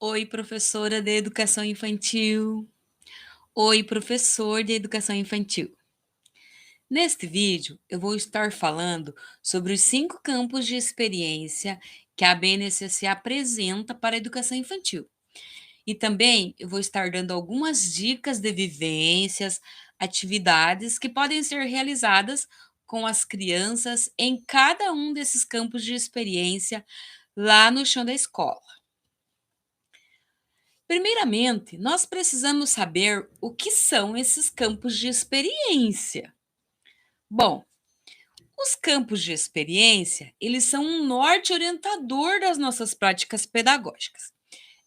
Oi, professora de educação infantil. Oi, professor de educação infantil. Neste vídeo, eu vou estar falando sobre os 5 campos de experiência que a BNCC apresenta para a educação infantil. E também eu vou estar dando algumas dicas de vivências, atividades que podem ser realizadas com as crianças em cada um desses campos de experiência lá no chão da escola. Primeiramente, nós precisamos saber o que são esses campos de experiência. Bom, os campos de experiência, eles são um norte orientador das nossas práticas pedagógicas.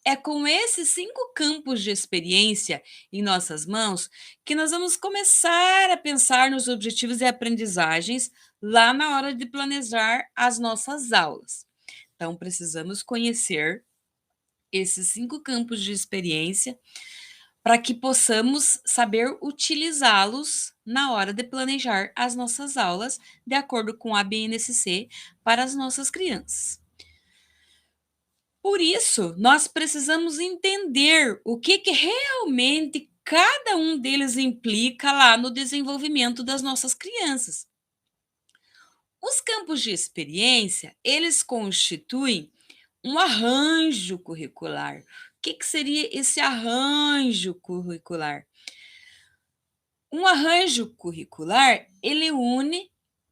É com esses 5 campos de experiência em nossas mãos que nós vamos começar a pensar nos objetivos e aprendizagens lá na hora de planejar as nossas aulas. Então, precisamos conhecer esses 5 campos de experiência para que possamos saber utilizá-los na hora de planejar as nossas aulas de acordo com a BNCC para as nossas crianças. Por isso, nós precisamos entender o que realmente cada um deles implica lá no desenvolvimento das nossas crianças. Os campos de experiência, eles constituem um arranjo curricular. O que seria esse arranjo curricular? Um arranjo curricular, ele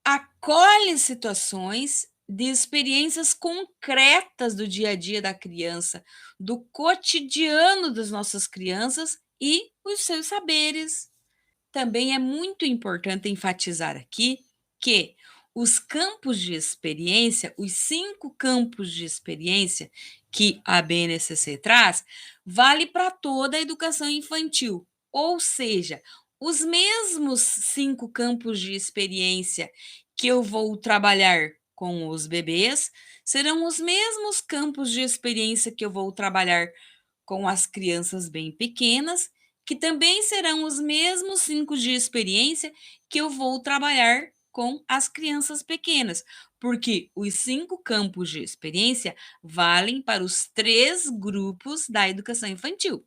acolhe situações de experiências concretas do dia a dia da criança, do cotidiano das nossas crianças e os seus saberes. Também é muito importante enfatizar aqui que os campos de experiência, os 5 campos de experiência que a BNCC traz, vale para toda a educação infantil, ou seja, os mesmos 5 campos de experiência que eu vou trabalhar com os bebês, serão os mesmos campos de experiência que eu vou trabalhar com as crianças bem pequenas, que também serão os mesmos 5 de experiência que eu vou trabalhar com as crianças pequenas, porque os 5 campos de experiência valem para os 3 grupos da educação infantil.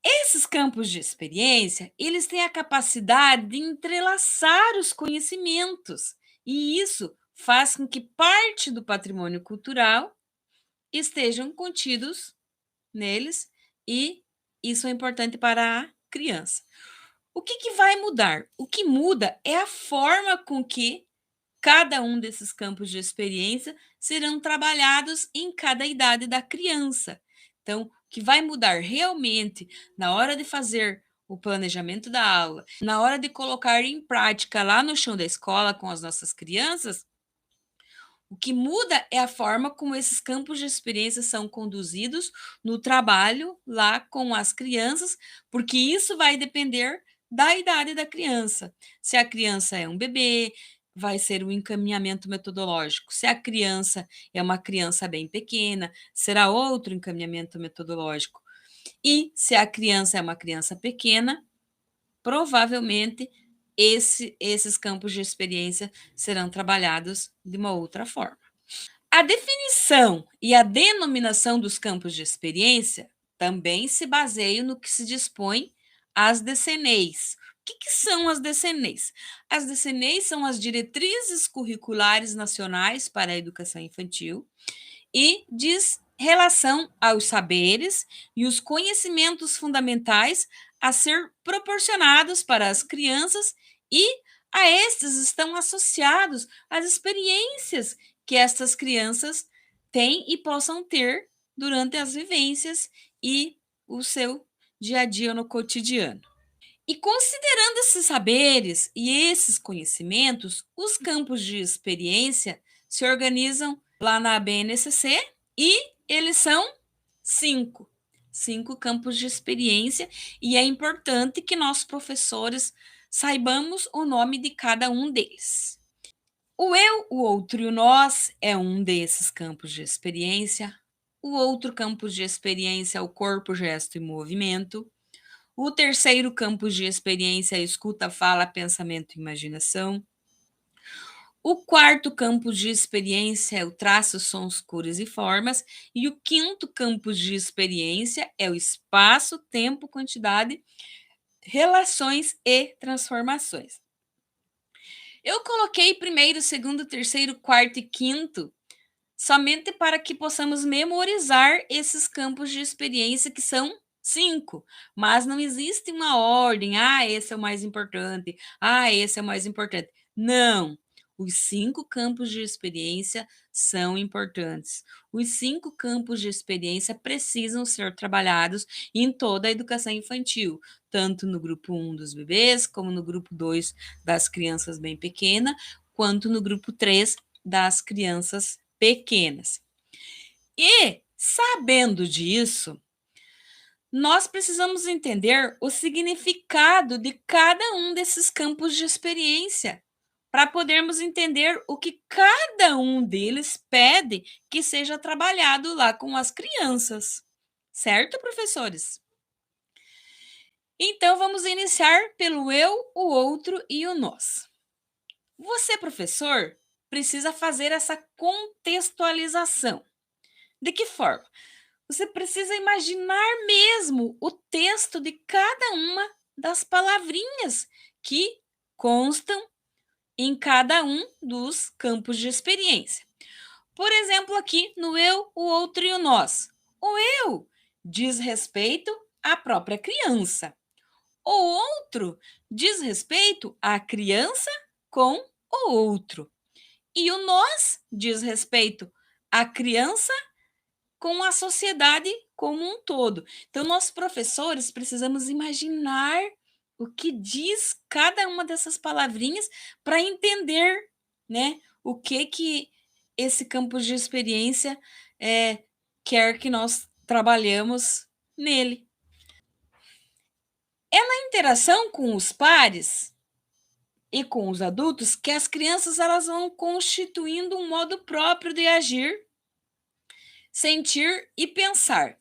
Esses campos de experiência, eles têm a capacidade de entrelaçar os conhecimentos, e isso faz com que parte do patrimônio cultural estejam contidos neles, e isso é importante para a criança. O que vai mudar? O que muda é a forma com que cada um desses campos de experiência serão trabalhados em cada idade da criança. Então, o que vai mudar realmente na hora de fazer o planejamento da aula, na hora de colocar em prática lá no chão da escola com as nossas crianças, o que muda é a forma como esses campos de experiência são conduzidos no trabalho lá com as crianças, porque isso vai depender da idade da criança. Se a criança é um bebê, vai ser o encaminhamento metodológico. Se a criança é uma criança bem pequena, será outro encaminhamento metodológico. E se a criança é uma criança pequena, provavelmente esses campos de experiência serão trabalhados de uma outra forma. A definição e a denominação dos campos de experiência também se baseiam no que se dispõe às DCNEs. O que são as DCNEs? As DCNEs são as Diretrizes Curriculares Nacionais para a Educação Infantil e diz relação aos saberes e os conhecimentos fundamentais a ser proporcionados para as crianças, e a estes estão associados as experiências que estas crianças têm e possam ter durante as vivências e o seu dia a dia no cotidiano. E considerando esses saberes e esses conhecimentos, os campos de experiência se organizam lá na BNCC e eles são 5. 5 campos de experiência, e é importante que nós, professores, saibamos o nome de cada um deles. O eu, o outro e o nós é um desses campos de experiência. O outro campo de experiência é o corpo, gesto e movimento. O terceiro campo de experiência é escuta, fala, pensamento e imaginação. O quarto campo de experiência é o traço, sons, cores e formas. E o quinto campo de experiência é o espaço, tempo, quantidade, relações e transformações. Eu coloquei primeiro, segundo, terceiro, quarto e quinto somente para que possamos memorizar esses campos de experiência, que são 5, mas não existe uma ordem. Ah, esse é o mais importante. Ah, esse é o mais importante. Não. Os 5 campos de experiência são importantes. Os 5 campos de experiência precisam ser trabalhados em toda a educação infantil, tanto no grupo 1 dos bebês, como no grupo 2 das crianças bem pequenas, quanto no grupo 3 das crianças pequenas. E, sabendo disso, nós precisamos entender o significado de cada um desses campos de experiência, para podermos entender o que cada um deles pede que seja trabalhado lá com as crianças. Certo, professores? Então, vamos iniciar pelo eu, o outro e o nós. Você, professor, precisa fazer essa contextualização. De que forma? Você precisa imaginar mesmo o texto de cada uma das palavrinhas que constam em cada um dos campos de experiência. Por exemplo, aqui no eu, o outro e o nós. O eu diz respeito à própria criança. O outro diz respeito à criança com o outro. E o nós diz respeito à criança com a sociedade como um todo. Então, nós professores precisamos imaginar o que diz cada uma dessas palavrinhas para entender, né, o que esse campo de experiência quer que nós trabalhemos nele. É na interação com os pares e com os adultos que as crianças elas vão constituindo um modo próprio de agir, sentir e pensar.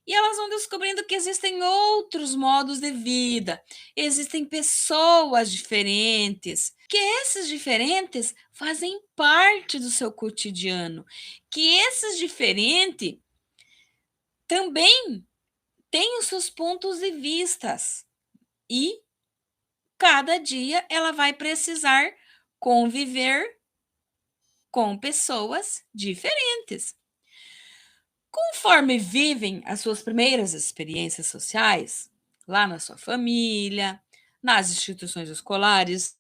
E elas vão descobrindo que existem outros modos de vida, existem pessoas diferentes, que esses diferentes fazem parte do seu cotidiano, que esses diferentes também têm os seus pontos de vistas e cada dia ela vai precisar conviver com pessoas diferentes. Conforme vivem as suas primeiras experiências sociais, lá na sua família, nas instituições escolares,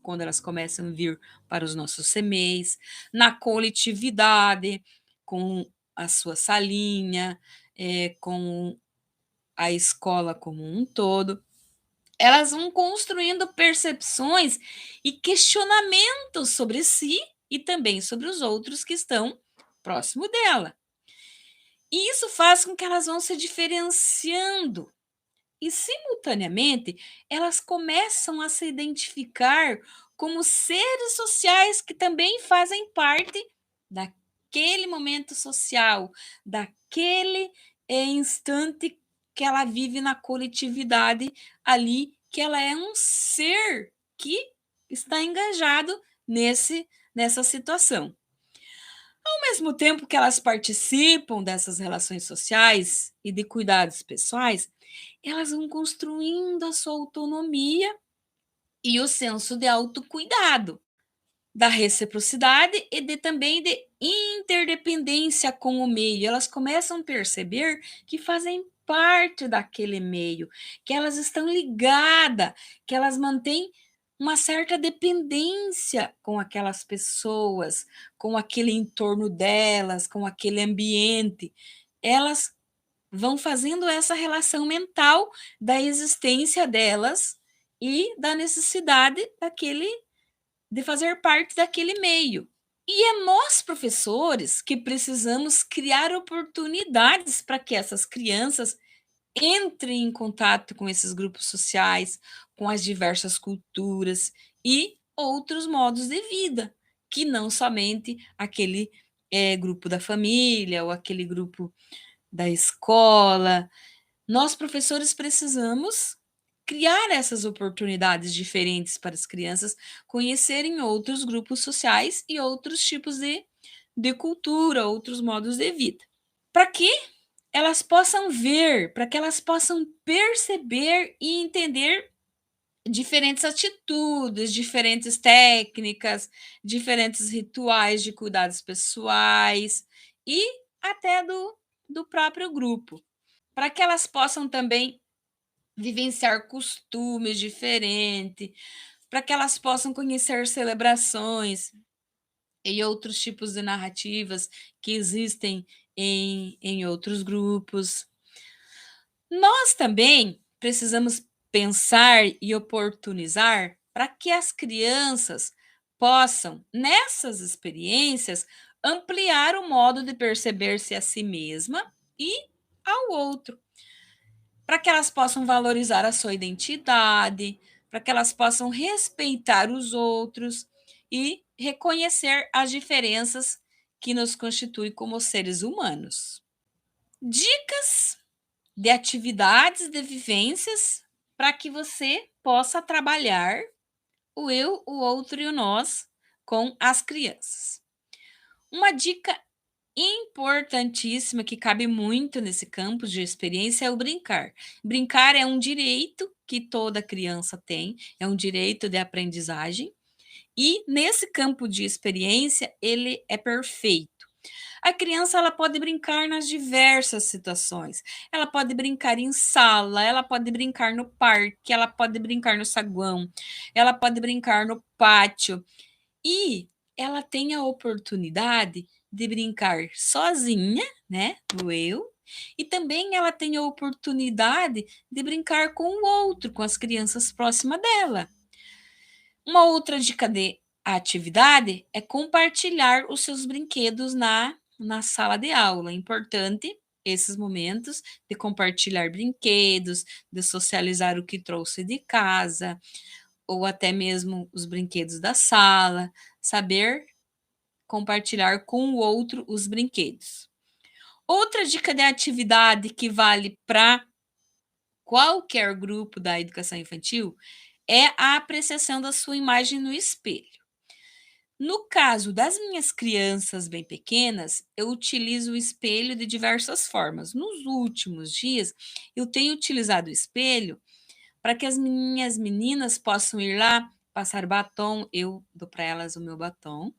quando elas começam a vir para os nossos CMEs, na coletividade, com a sua salinha, com a escola como um todo, elas vão construindo percepções e questionamentos sobre si e também sobre os outros que estão próximo dela. E isso faz com que elas vão se diferenciando e, simultaneamente, elas começam a se identificar como seres sociais que também fazem parte daquele momento social, daquele instante que ela vive na coletividade ali, que ela é um ser que está engajado nessa situação. Ao mesmo tempo que elas participam dessas relações sociais e de cuidados pessoais, elas vão construindo a sua autonomia e o senso de autocuidado, da reciprocidade e também de interdependência com o meio. Elas começam a perceber que fazem parte daquele meio, que elas estão ligadas, que elas mantêm uma certa dependência com aquelas pessoas, com aquele entorno delas, com aquele ambiente. Elas vão fazendo essa relação mental da existência delas e da necessidade de fazer parte daquele meio. E é nós, professores, que precisamos criar oportunidades para que essas crianças entrem em contato com esses grupos sociais, com as diversas culturas e outros modos de vida, que não somente aquele grupo da família ou aquele grupo da escola. Nós, professores, precisamos criar essas oportunidades diferentes para as crianças conhecerem outros grupos sociais e outros tipos de cultura, outros modos de vida. Para que elas possam ver, para que elas possam perceber e entender diferentes atitudes, diferentes técnicas, diferentes rituais de cuidados pessoais e até do próprio grupo, para que elas possam também vivenciar costumes diferentes, para que elas possam conhecer celebrações e outros tipos de narrativas que existem em outros grupos. Nós também precisamos pensar e oportunizar para que as crianças possam, nessas experiências, ampliar o modo de perceber-se a si mesma e ao outro, para que elas possam valorizar a sua identidade, para que elas possam respeitar os outros e reconhecer as diferenças que nos constituem como seres humanos. Dicas de atividades, de vivências, para que você possa trabalhar o eu, o outro e o nós com as crianças. Uma dica importantíssima que cabe muito nesse campo de experiência é o brincar. Brincar é um direito que toda criança tem, é um direito de aprendizagem, e nesse campo de experiência ele é perfeito. A criança ela pode brincar nas diversas situações. Ela pode brincar em sala, ela pode brincar no parque, ela pode brincar no saguão, ela pode brincar no pátio. E ela tem a oportunidade de brincar sozinha, né, no eu, e também ela tem a oportunidade de brincar com o outro, com as crianças próximas dela. Uma outra dica de atividade é compartilhar os seus brinquedos na sala de aula. É importante esses momentos de compartilhar brinquedos, de socializar o que trouxe de casa, ou até mesmo os brinquedos da sala, saber compartilhar com o outro os brinquedos. Outra dica de atividade que vale para qualquer grupo da educação infantil é a apreciação da sua imagem no espelho. No caso das minhas crianças bem pequenas, eu utilizo o espelho de diversas formas. Nos últimos dias, eu tenho utilizado o espelho para que as minhas meninas possam ir lá passar batom, eu dou para elas o meu batom,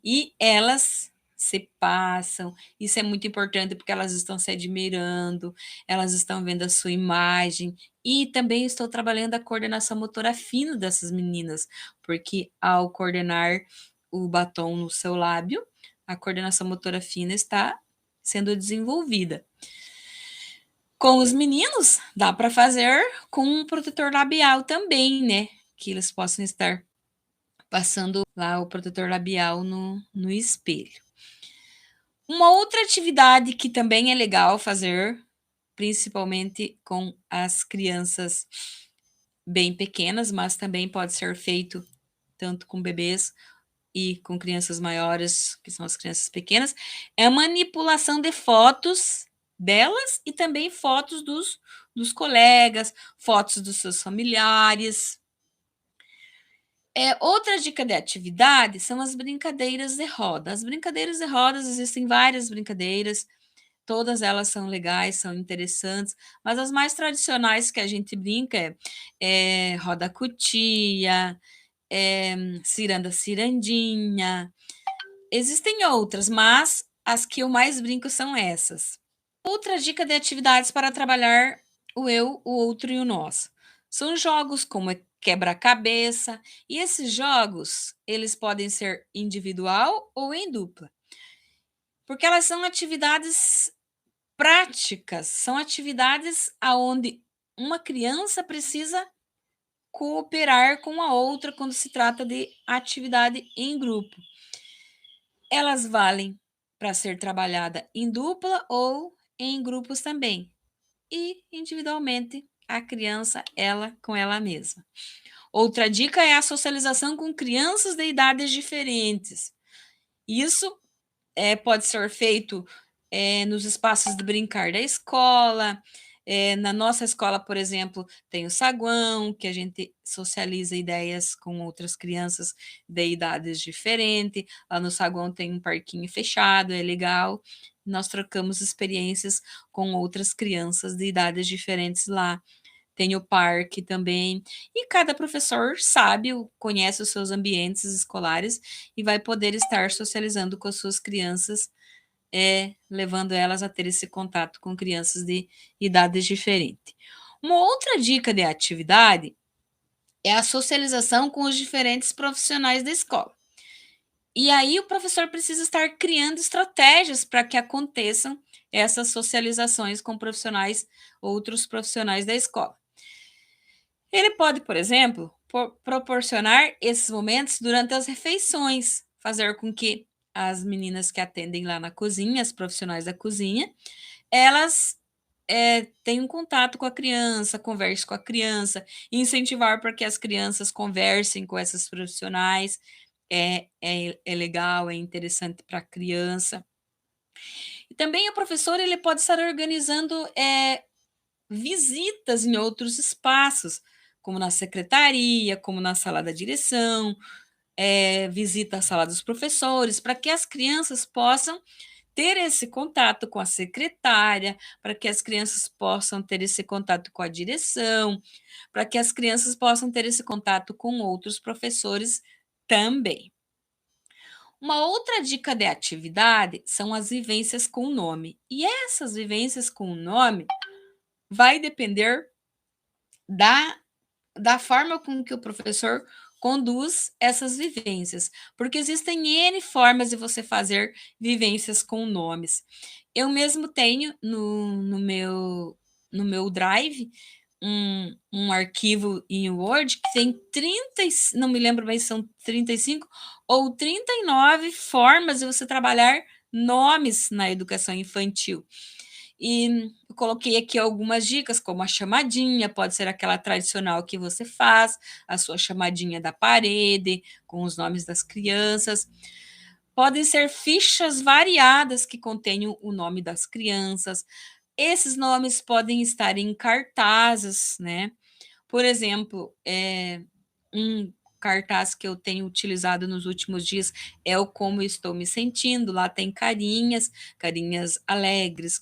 e elas se passam. Isso é muito importante porque elas estão se admirando, elas estão vendo a sua imagem. E também estou trabalhando a coordenação motora fina dessas meninas, porque ao coordenar o batom no seu lábio, a coordenação motora fina está sendo desenvolvida. Com os meninos, dá para fazer com um protetor labial também, né? Que eles possam estar passando lá o protetor labial no espelho. Uma outra atividade que também é legal fazer, principalmente com as crianças bem pequenas, mas também pode ser feito tanto com bebês e com crianças maiores, que são as crianças pequenas, é a manipulação de fotos delas e também fotos dos colegas, fotos dos seus familiares. Outra dica de atividade são as brincadeiras de roda. As brincadeiras de rodas, existem várias brincadeiras, todas elas são legais, são interessantes, mas as mais tradicionais que a gente brinca é roda cutia, ciranda cirandinha. Existem outras, mas as que eu mais brinco são essas. Outra dica de atividades para trabalhar o eu, o outro e o nós. São jogos como quebra-cabeça, e esses jogos, eles podem ser individual ou em dupla. Porque elas são atividades práticas, são atividades aonde uma criança precisa cooperar com a outra quando se trata de atividade em grupo. Elas valem para ser trabalhada em dupla ou em grupos também. E individualmente, a criança, ela com ela mesma. Outra dica é a socialização com crianças de idades diferentes. Isso pode ser feito nos espaços de brincar da escola, Na nossa escola, por exemplo, tem o saguão, que a gente socializa ideias com outras crianças de idades diferentes. Lá no saguão tem um parquinho fechado, é legal. Nós trocamos experiências com outras crianças de idades diferentes lá. Tem o parque também. E cada professor sabe, conhece os seus ambientes escolares e vai poder estar socializando com as suas crianças, levando elas a ter esse contato com crianças de idades diferentes. Uma outra dica de atividade é a socialização com os diferentes profissionais da escola. E aí o professor precisa estar criando estratégias para que aconteçam essas socializações com profissionais, outros profissionais da escola. Ele pode, por exemplo, proporcionar esses momentos durante as refeições, fazer com que as meninas que atendem lá na cozinha, as profissionais da cozinha, elas tenham contato com a criança, converse com a criança, incentivar para que as crianças conversem com essas profissionais, é legal, é interessante para a criança. E também o professor ele pode estar organizando visitas em outros espaços, como na secretaria, como na sala da direção, visita à sala dos professores, para que as crianças possam ter esse contato com a secretária, para que as crianças possam ter esse contato com a direção, para que as crianças possam ter esse contato com outros professores também. Uma outra dica de atividade são as vivências com o nome. E essas vivências com o nome vai depender da forma com que o professor conduz essas vivências, porque existem N formas de você fazer vivências com nomes. Eu mesmo tenho no meu Drive um arquivo em Word que tem 30, não me lembro bem se são 35 ou 39 formas de você trabalhar nomes na educação infantil. E eu coloquei aqui algumas dicas, como a chamadinha, pode ser aquela tradicional que você faz, a sua chamadinha da parede, com os nomes das crianças. Podem ser fichas variadas que contenham o nome das crianças. Esses nomes podem estar em cartazes, né? Por exemplo, um cartaz que eu tenho utilizado nos últimos dias é o Como Estou Me Sentindo. Lá tem carinhas, carinhas alegres,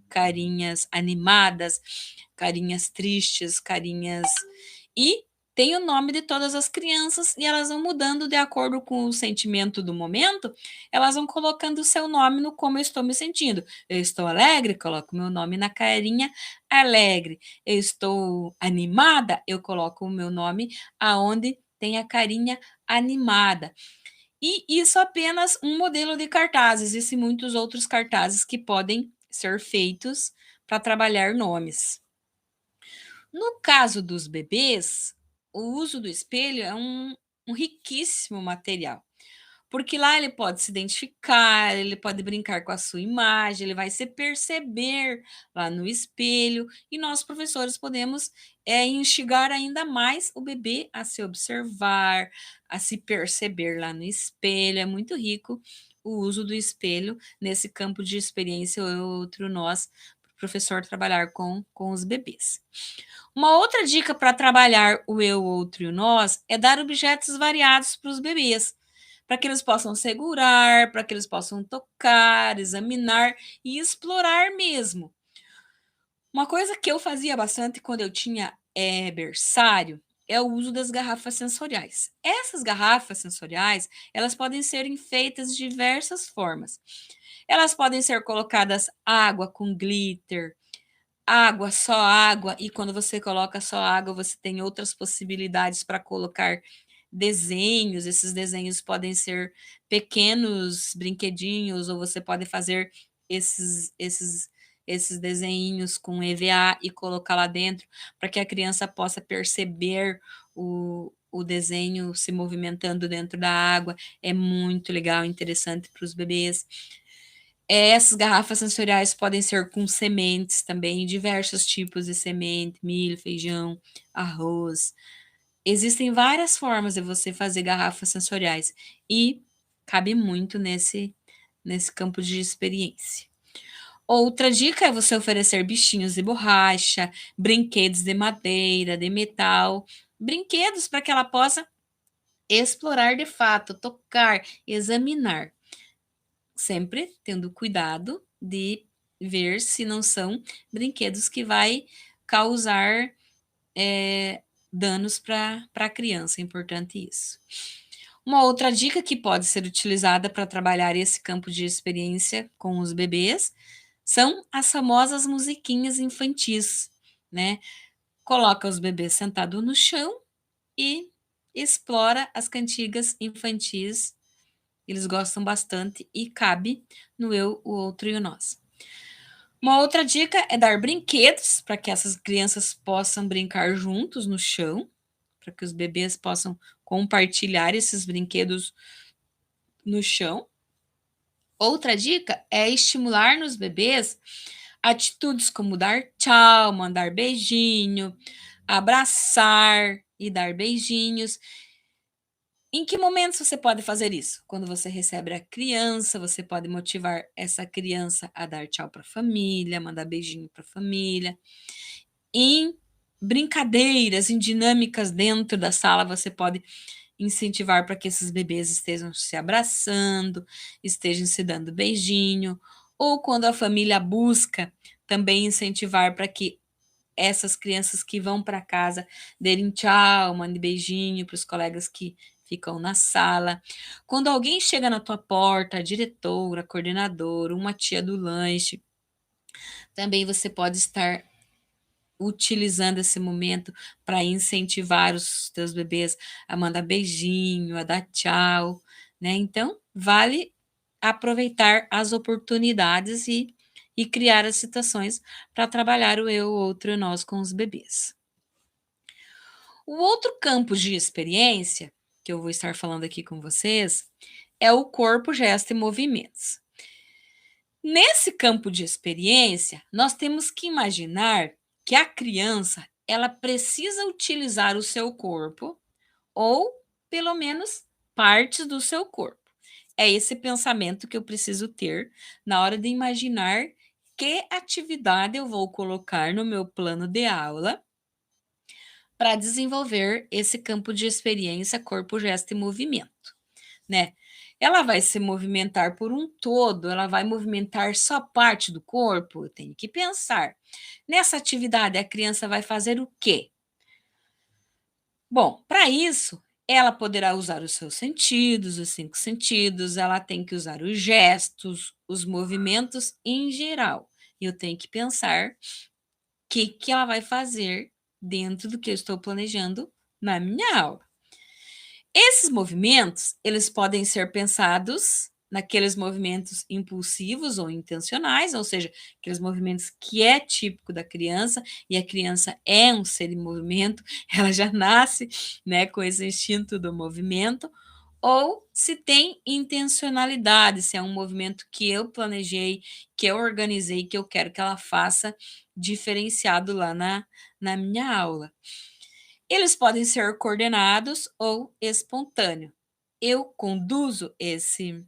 carinhas animadas, carinhas tristes, carinhas. E tem o nome de todas as crianças e elas vão mudando de acordo com o sentimento do momento, elas vão colocando o seu nome no Como Eu Estou Me Sentindo. Eu estou alegre, coloco meu nome na carinha alegre. Eu estou animada, eu coloco o meu nome aonde tem a carinha animada. E isso apenas um modelo de cartaz, existem muitos outros cartazes que podem ser feitos para trabalhar nomes. No caso dos bebês, o uso do espelho é um riquíssimo material, porque lá ele pode se identificar, ele pode brincar com a sua imagem, ele vai se perceber lá no espelho, e nós, professores, podemos instigar ainda mais o bebê a se observar, a se perceber lá no espelho. É muito rico o uso do espelho nesse campo de experiência, outro nós, professor, trabalhar com os bebês. Uma outra dica para trabalhar o eu, outro e o nós é dar objetos variados para os bebês, para que eles possam segurar, para que eles possam tocar, examinar e explorar mesmo. Uma coisa que eu fazia bastante quando eu tinha berçário é o uso das garrafas sensoriais. Essas garrafas sensoriais, elas podem ser feitas de diversas formas. Elas podem ser colocadas água com glitter, água, só água, e quando você coloca só água, você tem outras possibilidades para colocar desenhos. Esses desenhos podem ser pequenos brinquedinhos, ou você pode fazer esses desenhinhos com EVA e colocar lá dentro, para que a criança possa perceber o desenho se movimentando dentro da água. É muito legal, interessante para os bebês. Essas garrafas sensoriais podem ser com sementes também, diversos tipos de semente, milho, feijão, arroz. Existem várias formas de você fazer garrafas sensoriais e cabe muito nesse campo de experiência. Outra dica é você oferecer bichinhos de borracha, brinquedos de madeira, de metal, brinquedos para que ela possa explorar de fato, tocar, examinar, sempre tendo cuidado de ver se não são brinquedos que vai causar danos para a criança, é importante isso. Uma outra dica que pode ser utilizada para trabalhar esse campo de experiência com os bebês são as famosas musiquinhas infantis, né? Coloca os bebês sentados no chão e explora as cantigas infantis. Eles gostam bastante e cabe no eu, o outro e o nós. Uma outra dica é dar brinquedos para que essas crianças possam brincar juntos no chão, para que os bebês possam compartilhar esses brinquedos no chão. Outra dica é estimular nos bebês atitudes como dar tchau, mandar beijinho, abraçar e dar beijinhos. Em que momentos você pode fazer isso? Quando você recebe a criança, você pode motivar essa criança a dar tchau para a família, mandar beijinho para a família. Em brincadeiras, em dinâmicas dentro da sala, você pode incentivar para que esses bebês estejam se abraçando, estejam se dando beijinho, ou quando a família busca, também incentivar para que essas crianças que vão para casa derem tchau, mandem beijinho para os colegas que ficam na sala. Quando alguém chega na tua porta, a diretora, a coordenadora, uma tia do lanche, também você pode estar utilizando esse momento para incentivar os teus bebês a mandar beijinho, a dar tchau, né? Então, vale aproveitar as oportunidades e criar as situações para trabalhar o eu, o outro e o nós com os bebês. O outro campo de experiência que eu vou estar falando aqui com vocês é o corpo, gesto e movimentos. Nesse campo de experiência, nós temos que imaginar que a criança, ela precisa utilizar o seu corpo ou pelo menos partes do seu corpo. É esse pensamento que eu preciso ter na hora de imaginar que atividade eu vou colocar no meu plano de aula para desenvolver esse campo de experiência corpo, gesto e movimento, né? Ela vai se movimentar por um todo, ela vai movimentar só parte do corpo? Eu tenho que pensar. Nessa atividade, a criança vai fazer o quê? Bom, para isso, ela poderá usar os seus sentidos, os 5 sentidos, ela tem que usar os gestos, os movimentos em geral. E eu tenho que pensar o que ela vai fazer dentro do que eu estou planejando na minha aula. Esses movimentos, eles podem ser pensados naqueles movimentos impulsivos ou intencionais, ou seja, aqueles movimentos que é típico da criança, e a criança é um ser em movimento, ela já nasce, né, com esse instinto do movimento, ou se tem intencionalidade, se é um movimento que eu planejei, que eu organizei, que eu quero que ela faça diferenciado lá na minha aula. Eles podem ser coordenados ou espontâneos. Eu conduzo esses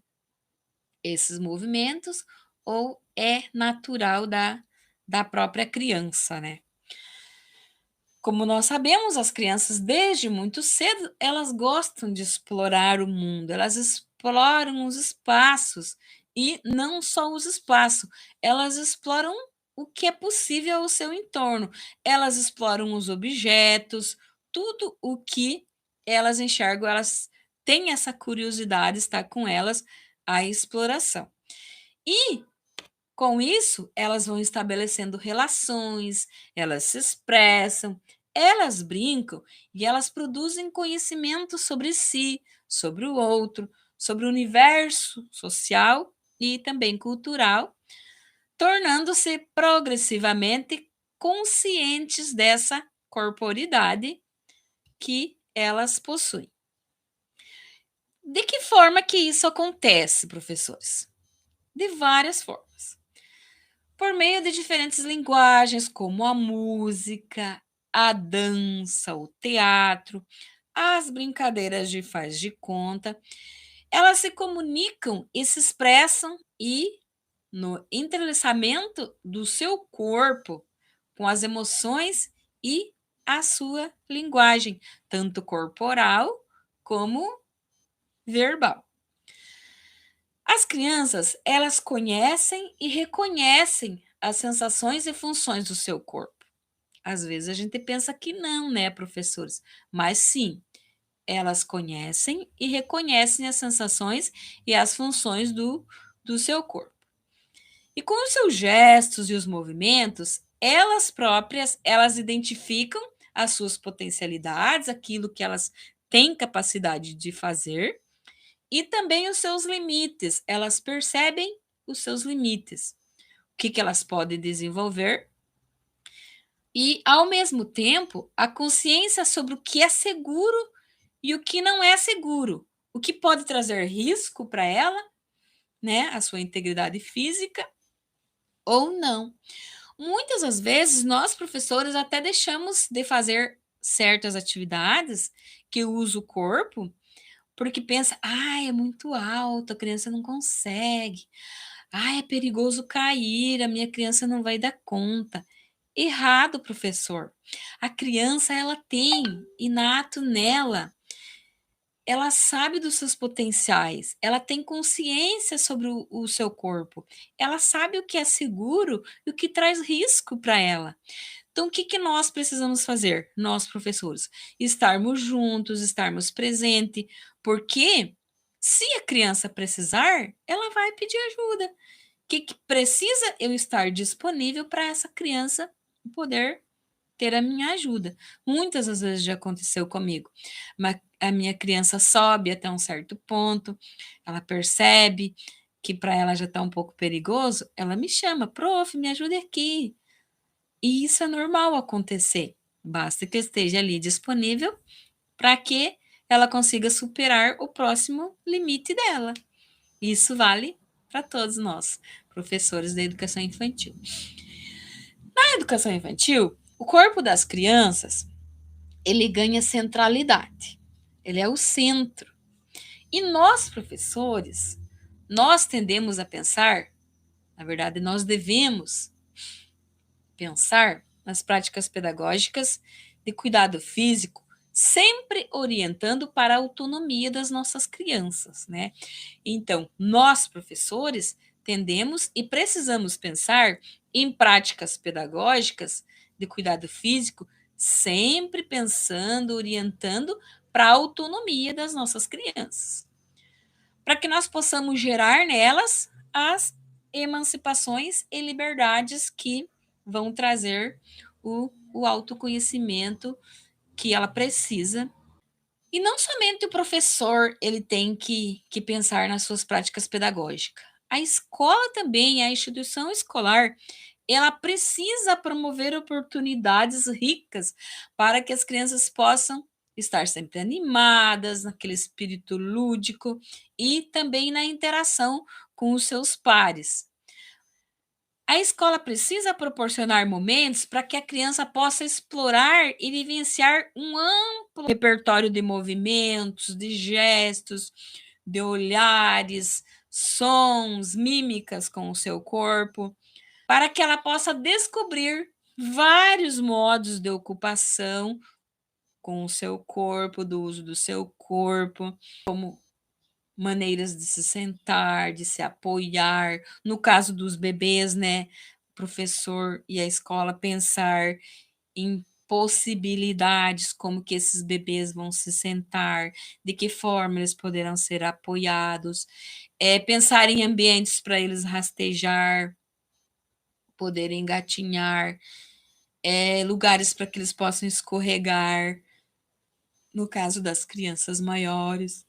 movimentos ou é natural da própria criança, né? Como nós sabemos, as crianças, desde muito cedo, elas gostam de explorar o mundo, elas exploram os espaços, e não só os espaços, elas exploram o que é possível ao seu entorno, elas exploram os objetos, tudo o que elas enxergam, elas têm essa curiosidade, está com elas a exploração. E com isso, elas vão estabelecendo relações, elas se expressam, elas brincam e elas produzem conhecimento sobre si, sobre o outro, sobre o universo social e também cultural, tornando-se progressivamente conscientes dessa corporidade que elas possuem. De que forma que isso acontece, professores? De várias formas. Por meio de diferentes linguagens, como a música, a dança, o teatro, as brincadeiras de faz de conta, elas se comunicam e se expressam e no entrelaçamento do seu corpo com as emoções e a sua linguagem, tanto corporal como verbal. As crianças, elas conhecem e reconhecem as sensações e funções do seu corpo. Às vezes a gente pensa que não, né, professores? Mas sim, elas conhecem e reconhecem as sensações e as funções do seu corpo. E com os seus gestos e os movimentos, elas próprias, elas identificam as suas potencialidades, aquilo que elas têm capacidade de fazer, e também os seus limites. Elas percebem os seus limites, o que elas podem desenvolver. E, ao mesmo tempo, a consciência sobre o que é seguro e o que não é seguro, o que pode trazer risco para ela, né, a sua integridade física ou não. Muitas das vezes, nós professores até deixamos de fazer certas atividades que usa o corpo, porque pensa, é muito alto, a criança não consegue. É perigoso cair, a minha criança não vai dar conta. Errado, professor. A criança, ela tem inato nela, ela sabe dos seus potenciais, ela tem consciência sobre o seu corpo, ela sabe o que é seguro e o que traz risco para ela. Então, o que, que nós precisamos fazer, nós professores? Estarmos juntos, estarmos presentes, porque se a criança precisar, ela vai pedir ajuda. O que precisa? Eu estar disponível para essa criança poder ter a minha ajuda. Muitas das vezes já aconteceu comigo. A minha criança sobe até um certo ponto, ela percebe que para ela já está um pouco perigoso, ela me chama, prof, me ajude aqui. E isso é normal acontecer. Basta que eu esteja ali disponível para que ela consiga superar o próximo limite dela. Isso vale para todos nós, professores da educação infantil. Na educação infantil, o corpo das crianças, ele ganha centralidade. Ele é o centro. E nós, professores, nós tendemos a pensar, na verdade, nós devemos pensar nas práticas pedagógicas de cuidado físico, sempre orientando para a autonomia das nossas crianças, né? Então, nós, professores, tendemos e precisamos pensar em práticas pedagógicas de cuidado físico, sempre pensando, orientando para a autonomia das nossas crianças, para que nós possamos gerar nelas as emancipações e liberdades que vão trazer o autoconhecimento que ela precisa. E não somente o professor ele tem que pensar nas suas práticas pedagógicas. A escola também, a instituição escolar, ela precisa promover oportunidades ricas para que as crianças possam estar sempre animadas, naquele espírito lúdico e também na interação com os seus pares. A escola precisa proporcionar momentos para que a criança possa explorar e vivenciar um amplo repertório de movimentos, de gestos, de olhares, sons, mímicas com o seu corpo, para que ela possa descobrir vários modos de ocupação com o seu corpo, do uso do seu corpo, como maneiras de se sentar, de se apoiar. No caso dos bebês, né, o professor e a escola pensar em possibilidades, como que esses bebês vão se sentar, de que forma eles poderão ser apoiados, pensar em ambientes para eles rastejar, poderem engatinhar, lugares para que eles possam escorregar, no caso das crianças maiores.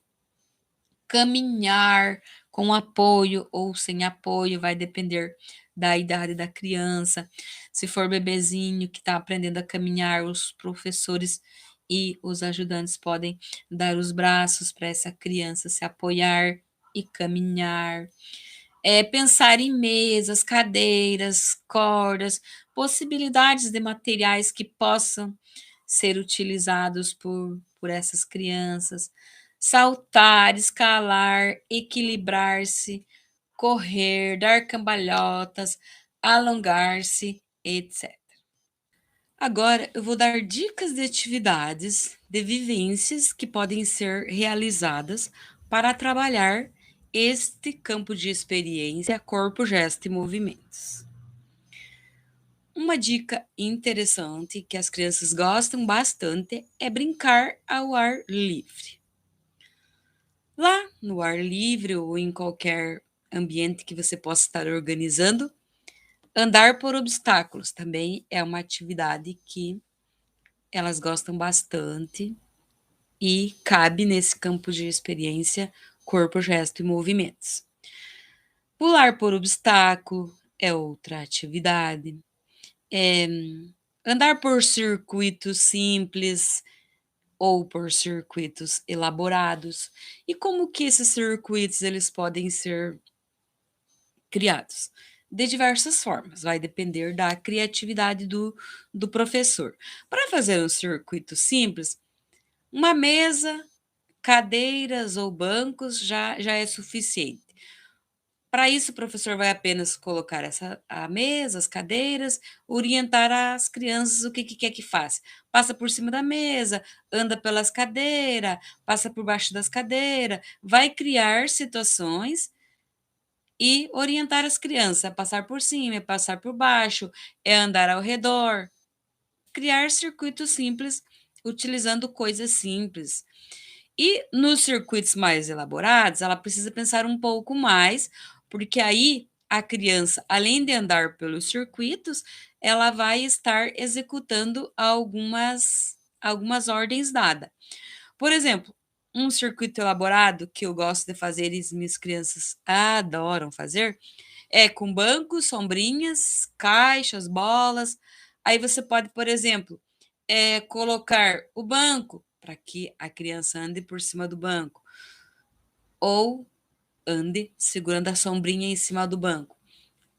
Caminhar com apoio ou sem apoio, vai depender da idade da criança. Se for bebezinho que está aprendendo a caminhar, os professores e os ajudantes podem dar os braços para essa criança se apoiar e caminhar. Pensar em mesas, cadeiras, cordas, possibilidades de materiais que possam ser utilizados por essas crianças. Saltar, escalar, equilibrar-se correr, dar cambalhotas, alongar-se, etc. Agora eu vou dar dicas de atividades, de vivências que podem ser realizadas para trabalhar este campo de experiência, corpo, gesto e movimentos. Uma dica interessante que as crianças gostam bastante é brincar ao ar livre. Lá no ar livre ou em qualquer ambiente que você possa estar organizando, andar por obstáculos também é uma atividade que elas gostam bastante e cabe nesse campo de experiência corpo, gesto e movimentos. Pular por obstáculo é outra atividade. Andar por circuitos simples ou por circuitos elaborados. E como que esses circuitos eles podem ser criados? De diversas formas, vai depender da criatividade do professor. Para fazer um circuito simples, uma mesa, cadeiras ou bancos já é suficiente. Para isso, o professor vai apenas colocar a mesa, as cadeiras, orientar as crianças o que quer que faça. Passa por cima da mesa, anda pelas cadeiras, passa por baixo das cadeiras, vai criar situações e orientar as crianças a passar por cima, a passar por baixo, é andar ao redor. Criar circuitos simples utilizando coisas simples. E nos circuitos mais elaborados, ela precisa pensar um pouco mais, porque aí a criança, além de andar pelos circuitos, ela vai estar executando algumas ordens dadas. Por exemplo, um circuito elaborado que eu gosto de fazer e as minhas crianças adoram fazer é com bancos, sombrinhas, caixas, bolas. Aí você pode, por exemplo, colocar o banco para que a criança ande por cima do banco, ou ande segurando a sombrinha em cima do banco.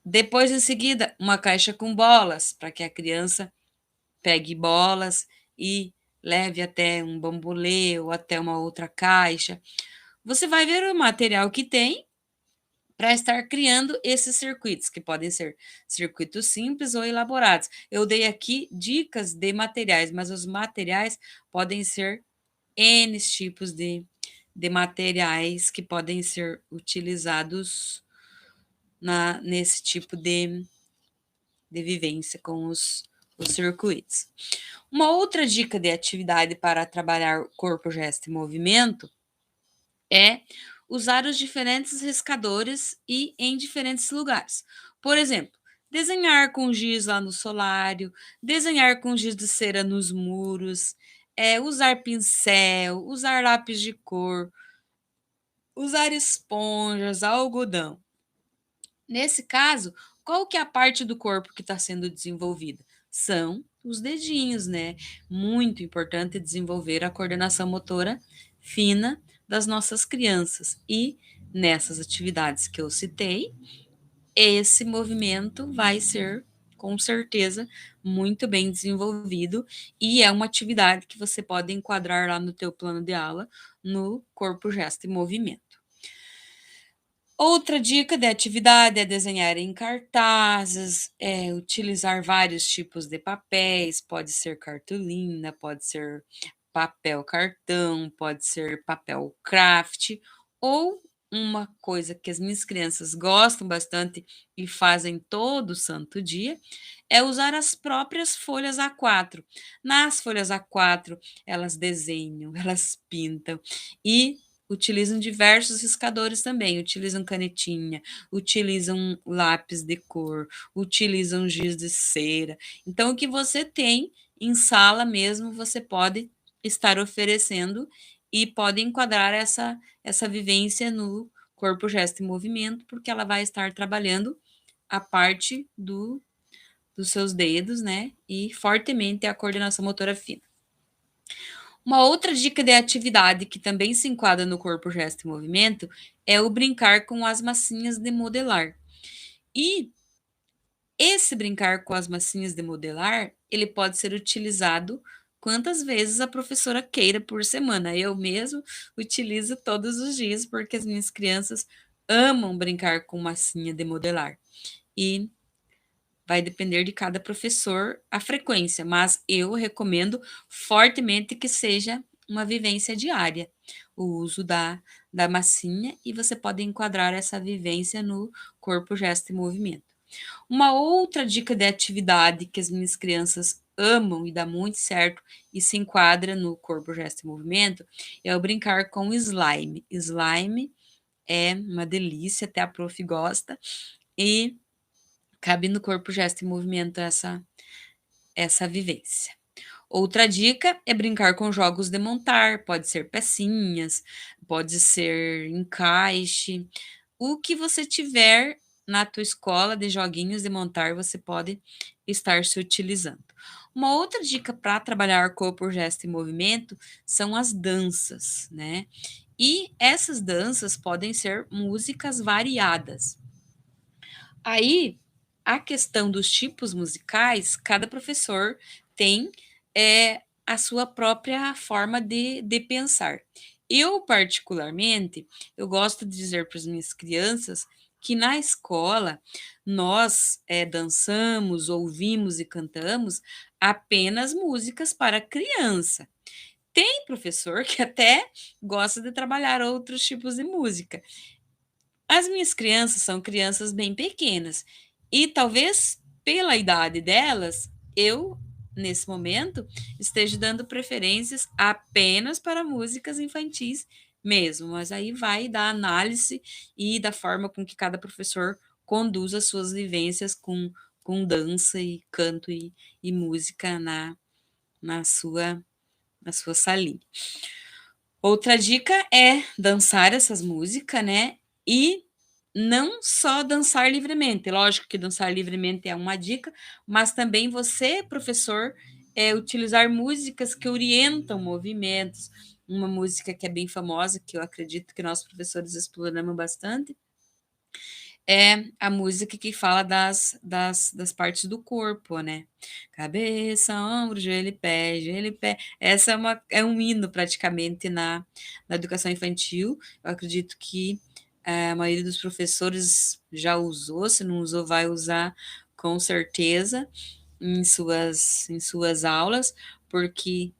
Depois, em seguida, uma caixa com bolas, para que a criança pegue bolas e leve até um bambolê ou até uma outra caixa. Você vai ver o material que tem para estar criando esses circuitos, que podem ser circuitos simples ou elaborados. Eu dei aqui dicas de materiais, mas os materiais podem ser N tipos de materiais que podem ser utilizados nesse tipo de vivência com os circuitos. Uma outra dica de atividade para trabalhar corpo, gesto e movimento é usar os diferentes riscadores e em diferentes lugares. Por exemplo, desenhar com giz lá no solário, desenhar com giz de cera nos muros, usar pincel, usar lápis de cor, usar esponjas, algodão. Nesse caso, qual que é a parte do corpo que está sendo desenvolvida? São os dedinhos, né? Muito importante desenvolver a coordenação motora fina das nossas crianças. E nessas atividades que eu citei, esse movimento vai ser, com certeza, muito bem desenvolvido e é uma atividade que você pode enquadrar lá no teu plano de aula, no corpo, gesto e movimento. Outra dica de atividade é desenhar em cartazes, utilizar vários tipos de papéis, pode ser cartolina, pode ser papel cartão, pode ser papel craft, ou uma coisa que as minhas crianças gostam bastante e fazem todo santo dia, é usar as próprias folhas A4. Nas folhas A4, elas desenham, elas pintam e utilizam diversos riscadores também, utilizam canetinha, utilizam lápis de cor, utilizam giz de cera. Então, o que você tem em sala mesmo, você pode estar oferecendo e pode enquadrar essa vivência no corpo, gesto e movimento, porque ela vai estar trabalhando a parte dos seus dedos, né? E fortemente a coordenação motora fina. Uma outra dica de atividade que também se enquadra no corpo, gesto e movimento é o brincar com as massinhas de modelar. E esse brincar com as massinhas de modelar, ele pode ser utilizado quantas vezes a professora queira por semana. Eu mesmo utilizo todos os dias porque as minhas crianças amam brincar com massinha de modelar. E vai depender de cada professor a frequência, mas eu recomendo fortemente que seja uma vivência diária, o uso da massinha, e você pode enquadrar essa vivência no corpo, gesto e movimento. Uma outra dica de atividade que as minhas crianças amam e dá muito certo e se enquadra no corpo, gesto e movimento é o brincar com slime. Slime é uma delícia, até a prof gosta, e cabe no corpo, gesto e movimento essa vivência. Outra dica é brincar com jogos de montar, pode ser pecinhas, pode ser encaixe, o que você tiver na tua escola de joguinhos de montar, você pode estar se utilizando. Uma outra dica para trabalhar corpo, gesto e movimento são as danças, né? E essas danças podem ser músicas variadas. Aí, a questão dos tipos musicais, cada professor tem a sua própria forma de pensar. Eu, particularmente, eu gosto de dizer para as minhas crianças que na escola nós dançamos, ouvimos e cantamos apenas músicas para criança. Tem professor que até gosta de trabalhar outros tipos de música. As minhas crianças são crianças bem pequenas e talvez pela idade delas, eu, nesse momento, esteja dando preferências apenas para músicas infantis mesmo, mas aí vai da análise e da forma com que cada professor conduz as suas vivências com dança e canto e música na sua, na sua salinha. Outra dica é dançar essas músicas, né? E não só dançar livremente. Lógico que dançar livremente é uma dica, mas também você, professor, utilizar músicas que orientam movimentos. Uma música que é bem famosa, que eu acredito que nós professores exploramos bastante, é a música que fala das partes do corpo, né? Cabeça, ombro, joelho e pé. Essa é um hino praticamente na educação infantil. Eu acredito que a maioria dos professores já usou, se não usou, vai usar com certeza em suas aulas, porque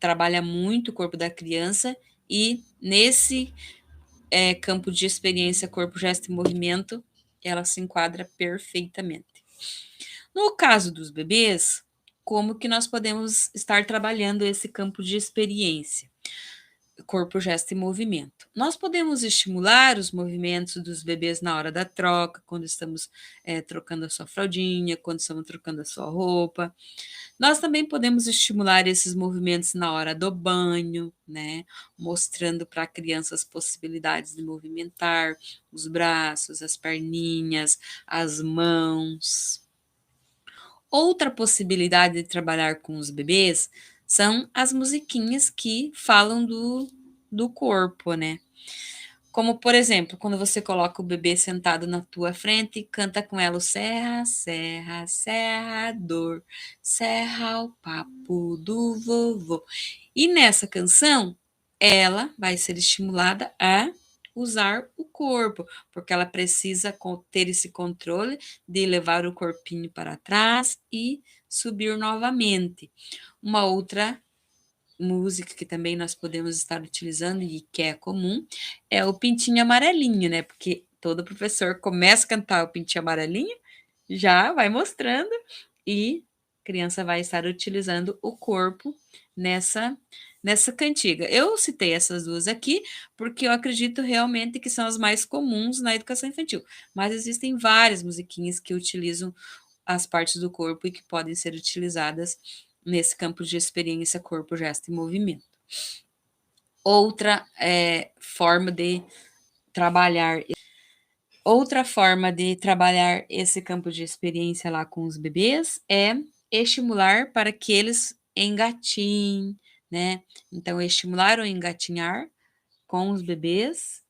trabalha muito o corpo da criança e nesse campo de experiência, corpo, gesto e movimento, ela se enquadra perfeitamente. No caso dos bebês, como que nós podemos estar trabalhando esse campo de experiência? Corpo, gesto e movimento. Nós podemos estimular os movimentos dos bebês na hora da troca, quando estamos trocando a sua fraldinha, quando estamos trocando a sua roupa. Nós também podemos estimular esses movimentos na hora do banho, né? Mostrando para a criança as possibilidades de movimentar os braços, as perninhas, as mãos. Outra possibilidade de trabalhar com os bebês são as musiquinhas que falam do corpo, né? Como, por exemplo, quando você coloca o bebê sentado na tua frente e canta com ela o serra, serra, serrador, serra o papo do vovô. E nessa canção, ela vai ser estimulada a usar o corpo, porque ela precisa ter esse controle de levar o corpinho para trás e subir novamente. Uma outra música que também nós podemos estar utilizando e que é comum é o pintinho amarelinho, né? Porque todo professor começa a cantar o pintinho amarelinho, já vai mostrando e a criança vai estar utilizando o corpo nessa cantiga. Eu citei essas duas aqui porque eu acredito realmente que são as mais comuns na educação infantil, mas existem várias musiquinhas que utilizam as partes do corpo e que podem ser utilizadas nesse campo de experiência corpo, gesto e movimento. Outra forma de trabalhar esse campo de experiência lá com os bebês é estimular para que eles engatinhem, né? Então, estimular ou engatinhar com os bebês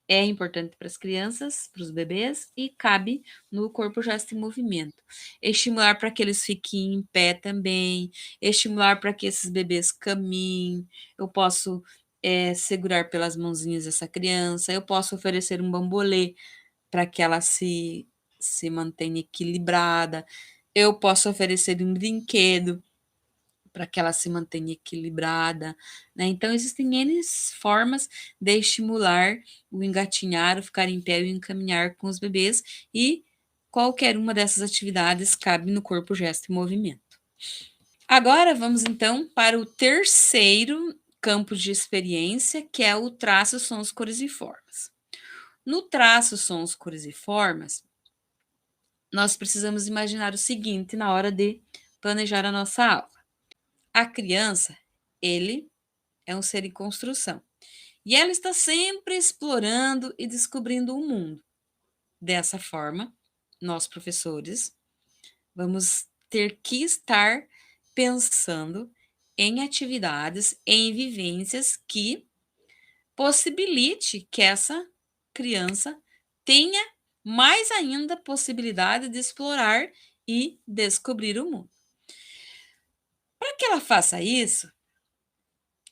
é importante para as crianças, para os bebês, e cabe no corpo, gesto e movimento. Estimular para que eles fiquem em pé também, estimular para que esses bebês caminhem. Eu posso segurar pelas mãozinhas essa criança, eu posso oferecer um bambolê para que ela se mantenha equilibrada, eu posso oferecer um brinquedo para que ela se mantenha equilibrada, né? Então, existem N formas de estimular o engatinhar, o ficar em pé e o encaminhar com os bebês, e qualquer uma dessas atividades cabe no corpo, gesto e movimento. Agora, vamos então para o terceiro campo de experiência, que é o traço, sons, cores e formas. No traço, sons, cores e formas, nós precisamos imaginar o seguinte na hora de planejar a nossa aula. A criança, ele é um ser em construção. E ela está sempre explorando e descobrindo o mundo. Dessa forma, nós, professores, vamos ter que estar pensando em atividades, em vivências que possibilite que essa criança tenha mais ainda possibilidade de explorar e descobrir o mundo. Para que ela faça isso,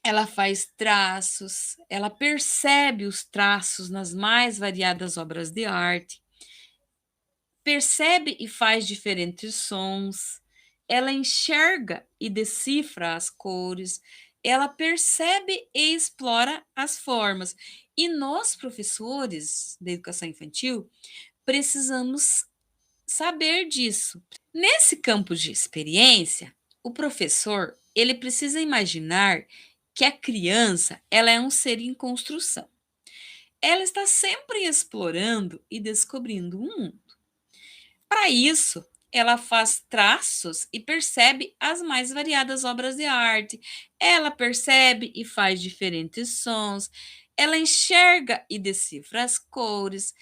ela faz traços, ela percebe os traços nas mais variadas obras de arte, percebe e faz diferentes sons, ela enxerga e decifra as cores, ela percebe e explora as formas. E nós, professores de educação infantil, precisamos saber disso. Nesse campo de experiência, o professor, ele precisa imaginar que a criança, ela é um ser em construção. Ela está sempre explorando e descobrindo um mundo. Para isso, ela faz traços e percebe as mais variadas obras de arte. Ela percebe e faz diferentes sons. Ela enxerga e decifra as cores.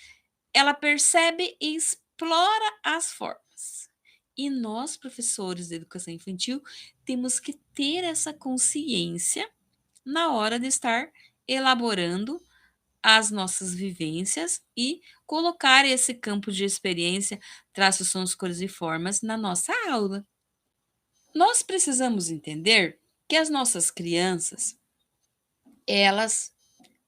Ela percebe e explora as formas. E nós, professores de educação infantil, temos que ter essa consciência na hora de estar elaborando as nossas vivências e colocar esse campo de experiência, traços, sons, cores e formas na nossa aula. Nós precisamos entender que as nossas crianças, elas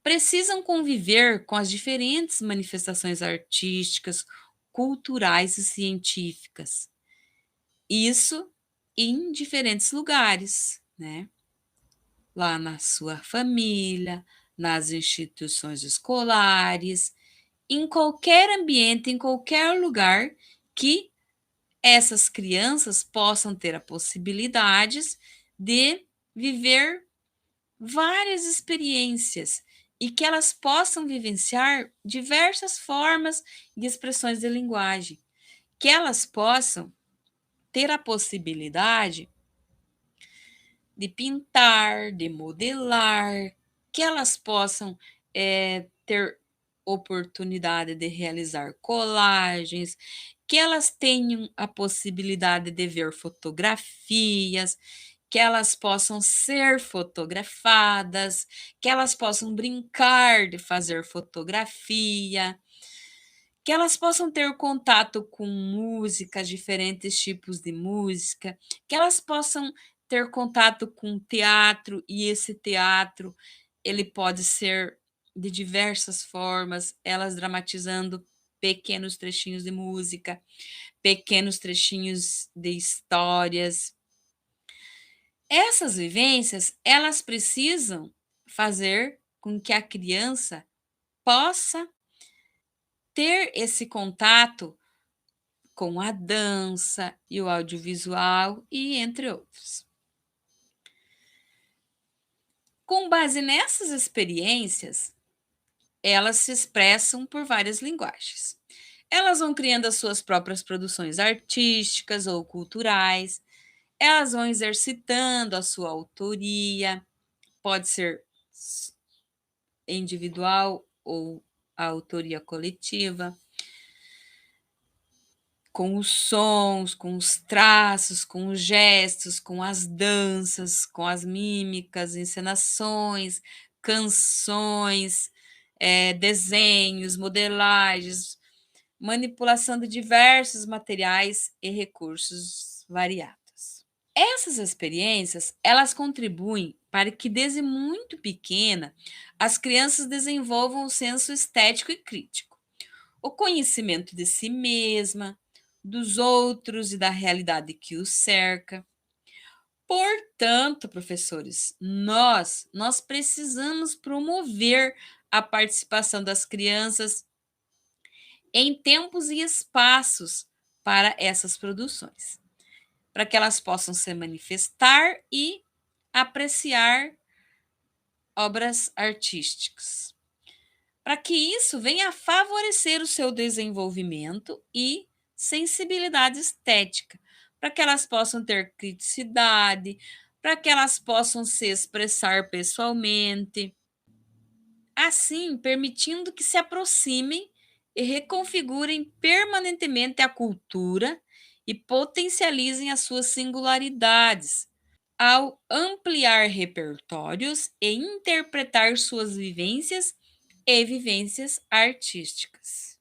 precisam conviver com as diferentes manifestações artísticas, culturais e científicas. Isso em diferentes lugares, né? Lá na sua família, nas instituições escolares, em qualquer ambiente, em qualquer lugar que essas crianças possam ter a possibilidades de viver várias experiências e que elas possam vivenciar diversas formas e expressões de linguagem, que elas possam ter a possibilidade de pintar, de modelar, que elas possam ter oportunidade de realizar colagens, que elas tenham a possibilidade de ver fotografias, que elas possam ser fotografadas, que elas possam brincar de fazer fotografia, que elas possam ter contato com música, diferentes tipos de música, que elas possam ter contato com teatro, e esse teatro, ele pode ser de diversas formas, elas dramatizando pequenos trechinhos de música, pequenos trechinhos de histórias. Essas vivências, elas precisam fazer com que a criança possa ter esse contato com a dança e o audiovisual e entre outros. Com base nessas experiências, elas se expressam por várias linguagens. Elas vão criando as suas próprias produções artísticas ou culturais, elas vão exercitando a sua autoria, pode ser individual ou a autoria coletiva, com os sons, com os traços, com os gestos, com as danças, com as mímicas, encenações, canções, desenhos, modelagens, manipulação de diversos materiais e recursos variados. Essas experiências, elas contribuem para que desde muito pequena as crianças desenvolvam o senso estético e crítico, o conhecimento de si mesma, dos outros e da realidade que os cerca. Portanto, professores, nós precisamos promover a participação das crianças em tempos e espaços para essas produções, para que elas possam se manifestar e apreciar obras artísticas. Para que isso venha a favorecer o seu desenvolvimento e sensibilidade estética, para que elas possam ter criticidade, para que elas possam se expressar pessoalmente, assim permitindo que se aproximem e reconfigurem permanentemente a cultura e potencializem as suas singularidades, ao ampliar repertórios e interpretar suas vivências artísticas.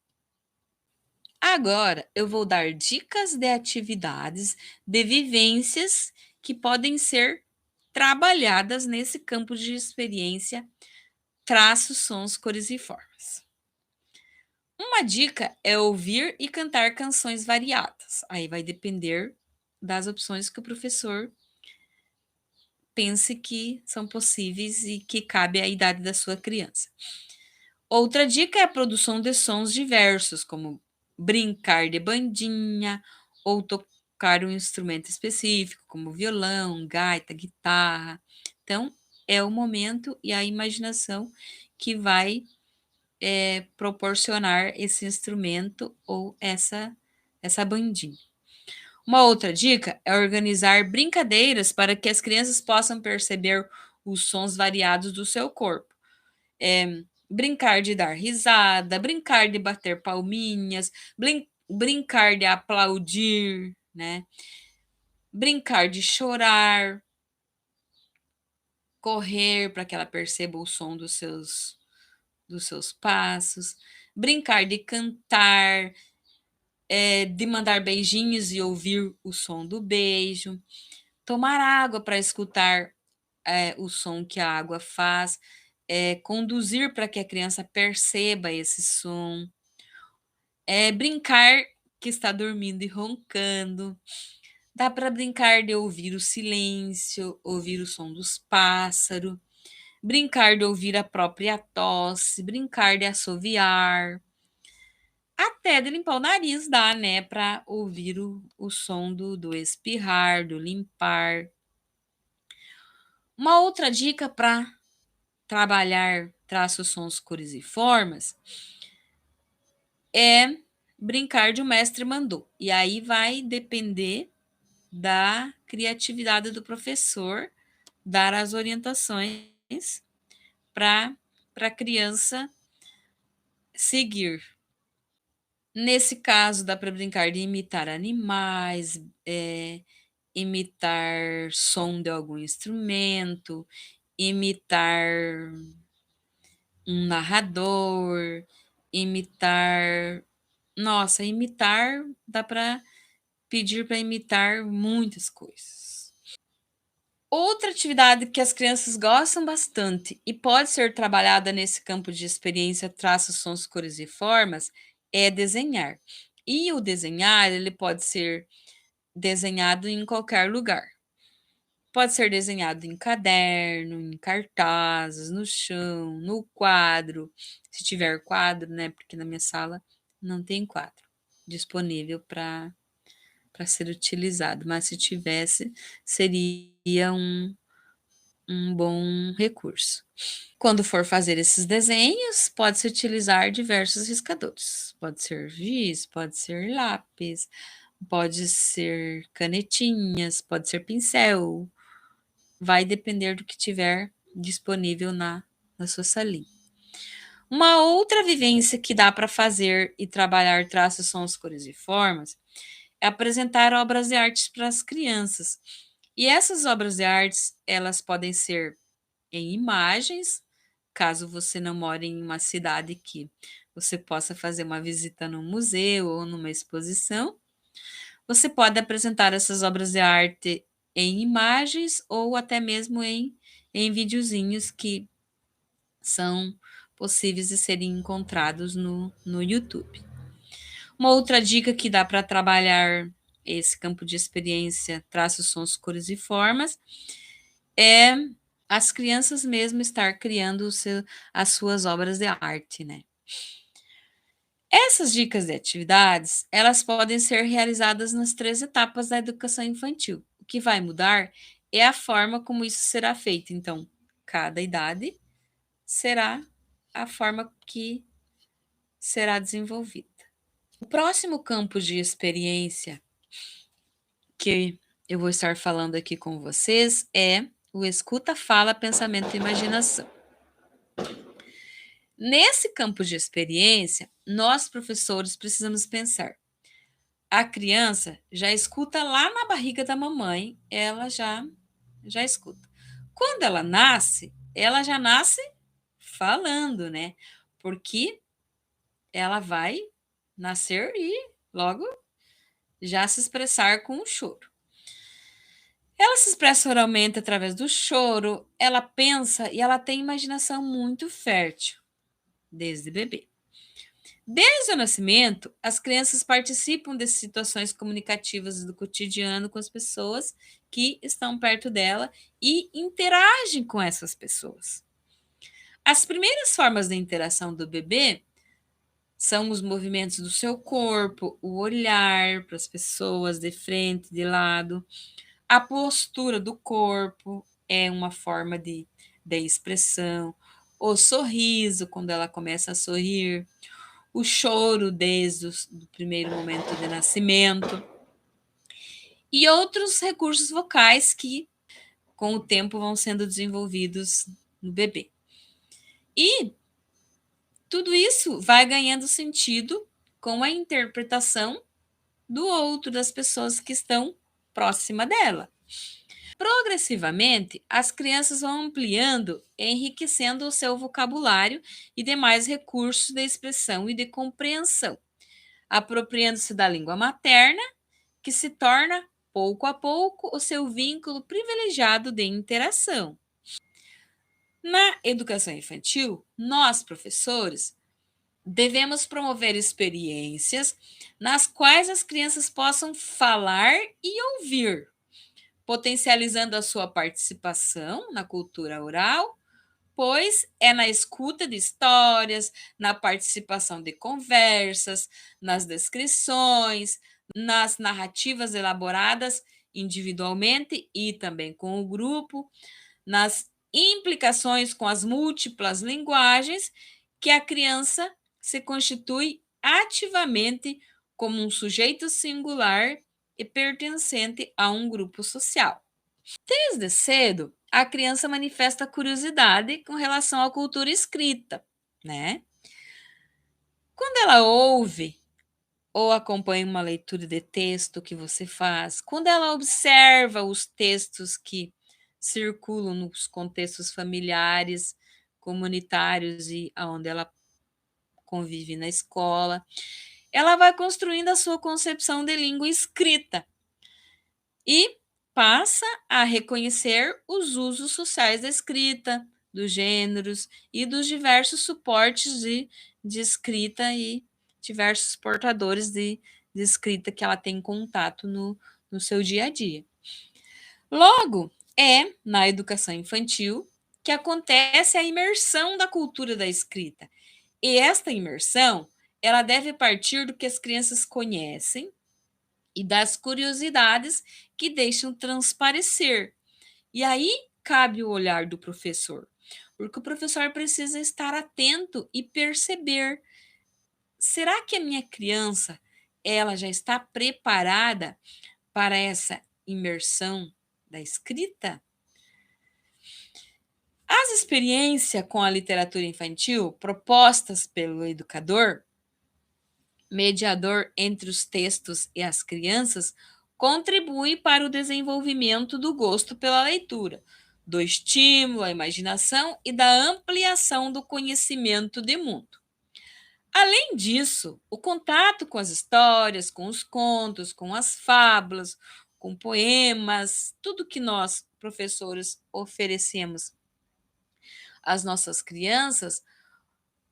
Agora eu vou dar dicas de atividades, de vivências que podem ser trabalhadas nesse campo de experiência, traços, sons, cores e formas. Uma dica é ouvir e cantar canções variadas. Aí vai depender das opções que o professor pense que são possíveis e que cabe à idade da sua criança. Outra dica é a produção de sons diversos, como brincar de bandinha ou tocar um instrumento específico, como violão, gaita, guitarra. Então, é o momento e a imaginação que vai proporcionar esse instrumento ou essa bandinha. Uma outra dica é organizar brincadeiras para que as crianças possam perceber os sons variados do seu corpo. Brincar de dar risada, brincar de bater palminhas, brincar de aplaudir, né? Brincar de chorar, correr para que ela perceba o som dos seus passos, brincar de cantar, de mandar beijinhos e ouvir o som do beijo, tomar água para escutar o som que a água faz, conduzir para que a criança perceba esse som, brincar que está dormindo e roncando. Dá para brincar de ouvir o silêncio, ouvir o som dos pássaros, brincar de ouvir a própria tosse, brincar de assoviar. Até de limpar o nariz dá, né, para ouvir o som do espirrar, do limpar. Uma outra dica para trabalhar traços, sons, cores e formas é brincar de o mestre mandou. E aí vai depender da criatividade do professor dar as orientações para a criança seguir. Nesse caso, dá para brincar de imitar animais, imitar som de algum instrumento, imitar um narrador, imitar. Nossa, imitar dá para pedir para imitar muitas coisas. Outra atividade que as crianças gostam bastante e pode ser trabalhada nesse campo de experiência, traços, sons, cores e formas, é desenhar. E o desenhar, ele pode ser desenhado em qualquer lugar. Pode ser desenhado em caderno, em cartazes, no chão, no quadro, se tiver quadro, né? Porque na minha sala não tem quadro disponível para ser utilizado, mas se tivesse, seria um bom recurso. Quando for fazer esses desenhos, pode-se utilizar diversos riscadores. Pode ser giz, pode ser lápis, pode ser canetinhas, pode ser pincel. Vai depender do que tiver disponível na sua salinha. Uma outra vivência que dá para fazer e trabalhar traços, sons, cores e formas é apresentar obras de artes para as crianças. E essas obras de artes, elas podem ser em imagens, caso você não more em uma cidade que você possa fazer uma visita num museu ou numa exposição. Você pode apresentar essas obras de arte em imagens ou até mesmo em videozinhos que são possíveis de serem encontrados no YouTube. Uma outra dica que dá para trabalhar esse campo de experiência, traços, sons, cores e formas, é as crianças mesmo estar criando as suas obras de arte, né? Essas dicas de atividades, elas podem ser realizadas nas 3 etapas da educação infantil. O que vai mudar é a forma como isso será feito. Então, cada idade será a forma que será desenvolvida. O próximo campo de experiência que eu vou estar falando aqui com vocês é o escuta, fala, pensamento e imaginação. Nesse campo de experiência, nós, professores, precisamos pensar. A criança já escuta lá na barriga da mamãe, ela já escuta. Quando ela já nasce falando, né? Porque ela vai nascer e logo já se expressar com o choro. Ela se expressa oralmente através do choro, ela pensa e ela tem imaginação muito fértil desde bebê. Desde o nascimento, as crianças participam de situações comunicativas do cotidiano com as pessoas que estão perto dela e interagem com essas pessoas. As primeiras formas de interação do bebê são os movimentos do seu corpo, o olhar para as pessoas de frente, de lado, a postura do corpo é uma forma de expressão, o sorriso, quando ela começa a sorrir, o choro desde o primeiro momento de nascimento, e outros recursos vocais que, com o tempo, vão sendo desenvolvidos no bebê. E tudo isso vai ganhando sentido com a interpretação do outro, das pessoas que estão próxima dela. Progressivamente, as crianças vão ampliando e enriquecendo o seu vocabulário e demais recursos de expressão e de compreensão, apropriando-se da língua materna, que se torna, pouco a pouco, o seu vínculo privilegiado de interação. Na educação infantil, nós, professores, devemos promover experiências nas quais as crianças possam falar e ouvir, potencializando a sua participação na cultura oral, pois é na escuta de histórias, na participação de conversas, nas descrições, nas narrativas elaboradas individualmente e também com o grupo, nas implicações com as múltiplas linguagens, que a criança se constitui ativamente como um sujeito singular e pertencente a um grupo social. Desde cedo, a criança manifesta curiosidade com relação à cultura escrita, né? Quando ela ouve ou acompanha uma leitura de texto que você faz, quando ela observa os textos que circulam nos contextos familiares, comunitários e aonde ela convive na escola, ela vai construindo a sua concepção de língua escrita e passa a reconhecer os usos sociais da escrita, dos gêneros e dos diversos suportes de escrita e diversos portadores de escrita que ela tem contato no seu dia a dia. Logo, é na educação infantil que acontece a imersão da cultura da escrita. E esta imersão, ela deve partir do que as crianças conhecem e das curiosidades que deixam transparecer. E aí cabe o olhar do professor, porque o professor precisa estar atento e perceber: será que a minha criança ela já está preparada para essa imersão da escrita? As experiências com a literatura infantil propostas pelo educador, mediador entre os textos e as crianças, contribui para o desenvolvimento do gosto pela leitura, do estímulo à imaginação e da ampliação do conhecimento de mundo. Além disso, o contato com as histórias, com os contos, com as fábulas, com poemas, tudo que nós, professores, oferecemos às nossas crianças,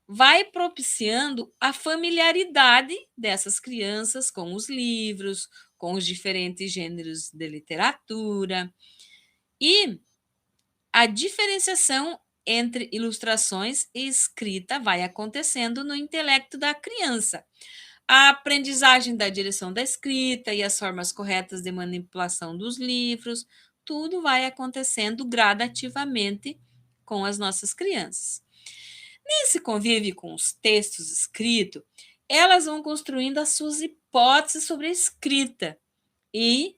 vai propiciando a familiaridade dessas crianças com os livros, com os diferentes gêneros de literatura e a diferenciação entre ilustrações e escrita vai acontecendo no intelecto da criança. A aprendizagem da direção da escrita e as formas corretas de manipulação dos livros, tudo vai acontecendo gradativamente com as nossas crianças. Nesse convívio com os textos escritos, elas vão construindo as suas hipóteses sobre a escrita e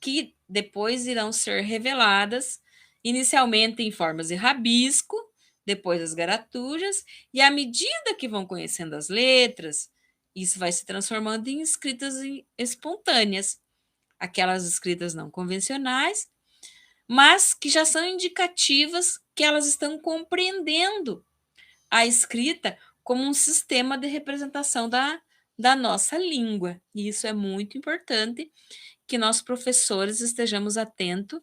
que depois irão ser reveladas, inicialmente em formas de rabisco, depois as garaturas, e à medida que vão conhecendo as letras, isso vai se transformando em escritas espontâneas, aquelas escritas não convencionais, mas que já são indicativas que elas estão compreendendo a escrita como um sistema de representação da nossa língua. E isso é muito importante que nós, professores, estejamos atentos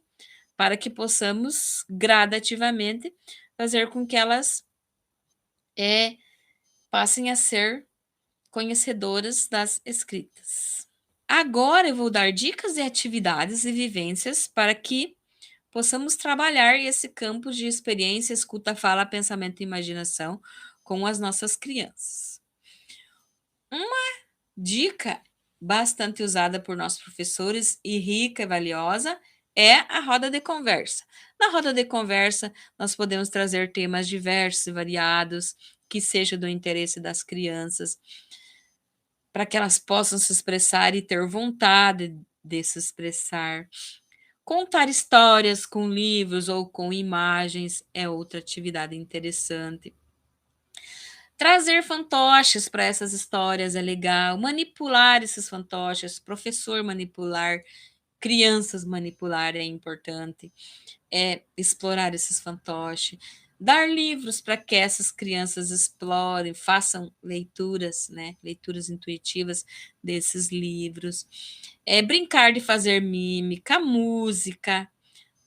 para que possamos gradativamente fazer com que elas passem a ser conhecedoras das escritas. Agora eu vou dar dicas de atividades e vivências para que possamos trabalhar esse campo de experiência, escuta, fala, pensamento e imaginação com as nossas crianças. Uma dica bastante usada por nossos professores e rica e valiosa é a roda de conversa. Na roda de conversa, nós podemos trazer temas diversos e variados que sejam do interesse das crianças, para que elas possam se expressar e ter vontade de se expressar. Contar histórias com livros ou com imagens é outra atividade interessante. Trazer fantoches para essas histórias é legal. Manipular esses fantoches, professor manipular, crianças manipular é importante. Explorar esses fantoches. Dar livros para que essas crianças explorem, façam leituras, né? Leituras intuitivas desses livros. Brincar de fazer mímica, música,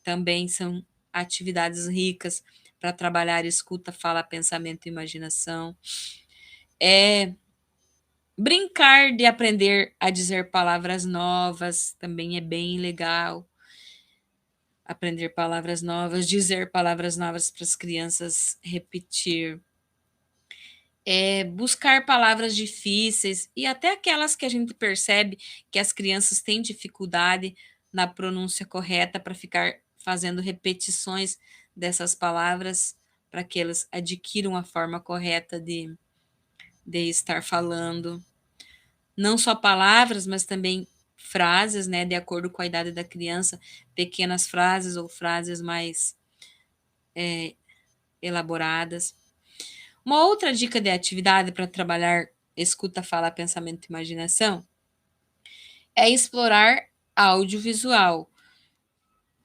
também são atividades ricas para trabalhar escuta, fala, pensamento e imaginação. Brincar de aprender a dizer palavras novas também é bem legal. Aprender palavras novas, dizer palavras novas para as crianças repetir. Buscar palavras difíceis e até aquelas que a gente percebe que as crianças têm dificuldade na pronúncia correta para ficar fazendo repetições dessas palavras para que elas adquiram a forma correta de estar falando. Não só palavras, mas também frases, né, de acordo com a idade da criança, pequenas frases ou frases mais elaboradas. Uma outra dica de atividade para trabalhar escuta, fala, pensamento e imaginação é explorar audiovisual,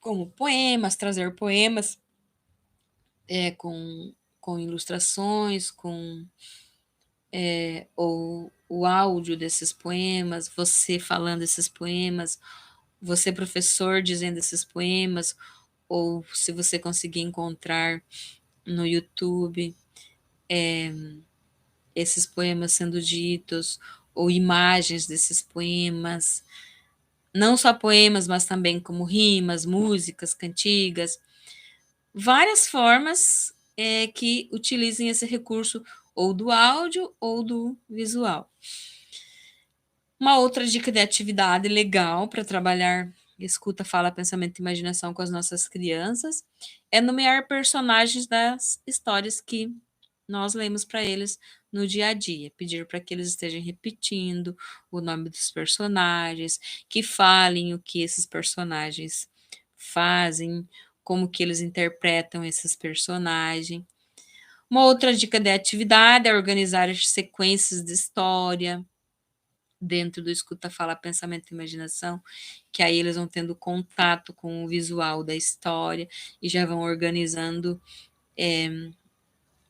como poemas, trazer poemas com ilustrações, ou o áudio desses poemas, você falando esses poemas, você professor dizendo esses poemas, ou se você conseguir encontrar no YouTube esses poemas sendo ditos, ou imagens desses poemas, não só poemas, mas também como rimas, músicas, cantigas, várias formas que utilizem esse recurso ou do áudio ou do visual. Uma outra dica de atividade legal para trabalhar escuta, fala, pensamento e imaginação com as nossas crianças é nomear personagens das histórias que nós lemos para eles no dia a dia. Pedir para que eles estejam repetindo o nome dos personagens, que falem o que esses personagens fazem, como que eles interpretam esses personagens. Uma outra dica de atividade é organizar as sequências de história dentro do escuta, fala, pensamento e imaginação, que aí eles vão tendo contato com o visual da história e já vão organizando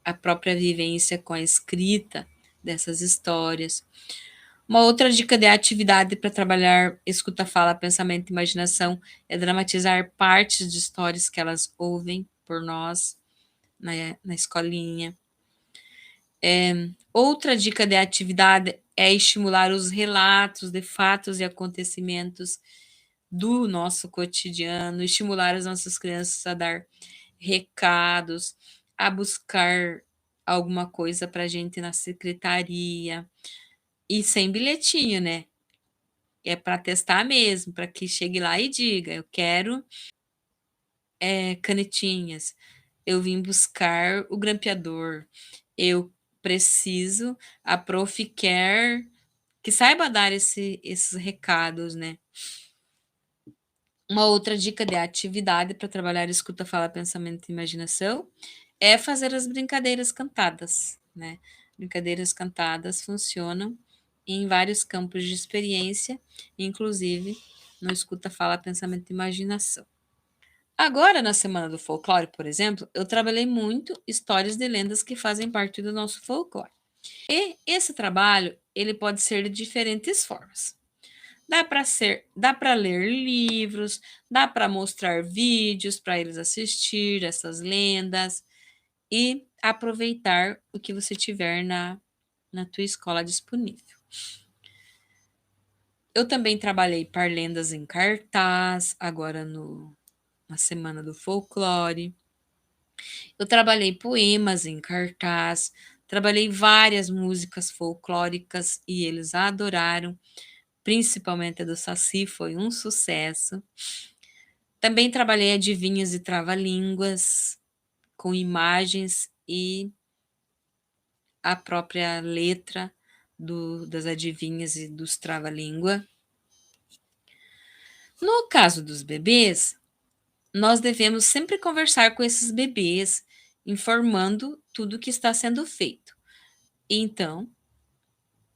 a própria vivência com a escrita dessas histórias. Uma outra dica de atividade para trabalhar escuta, fala, pensamento e imaginação é dramatizar partes de histórias que elas ouvem por nós na escolinha. Outra dica de atividade é estimular os relatos de fatos e acontecimentos do nosso cotidiano, estimular as nossas crianças a dar recados, a buscar alguma coisa para a gente na secretaria, e sem bilhetinho, né? É para testar mesmo, para que chegue lá e diga: eu quero canetinhas, eu vim buscar o grampeador, eu preciso, a prof quer que saiba dar esses recados, né? Uma outra dica de atividade para trabalhar escuta, fala, pensamento e imaginação é fazer as brincadeiras cantadas, né? Brincadeiras cantadas funcionam em vários campos de experiência, inclusive no escuta, fala, pensamento e imaginação. Agora, na Semana do Folclore, por exemplo, eu trabalhei muito histórias de lendas que fazem parte do nosso folclore. E esse trabalho, ele pode ser de diferentes formas. Dá para ler livros, dá para mostrar vídeos para eles assistir essas lendas e aproveitar o que você tiver na tua escola disponível. Eu também trabalhei par lendas em cartaz, agora na Semana do Folclore. Eu trabalhei poemas em cartaz, trabalhei várias músicas folclóricas e eles adoraram, principalmente a do Saci, foi um sucesso. Também trabalhei adivinhos e trava-línguas, com imagens e a própria letra das adivinhas e dos trava-língua. No caso dos bebês, nós devemos sempre conversar com esses bebês, informando tudo o que está sendo feito. Então,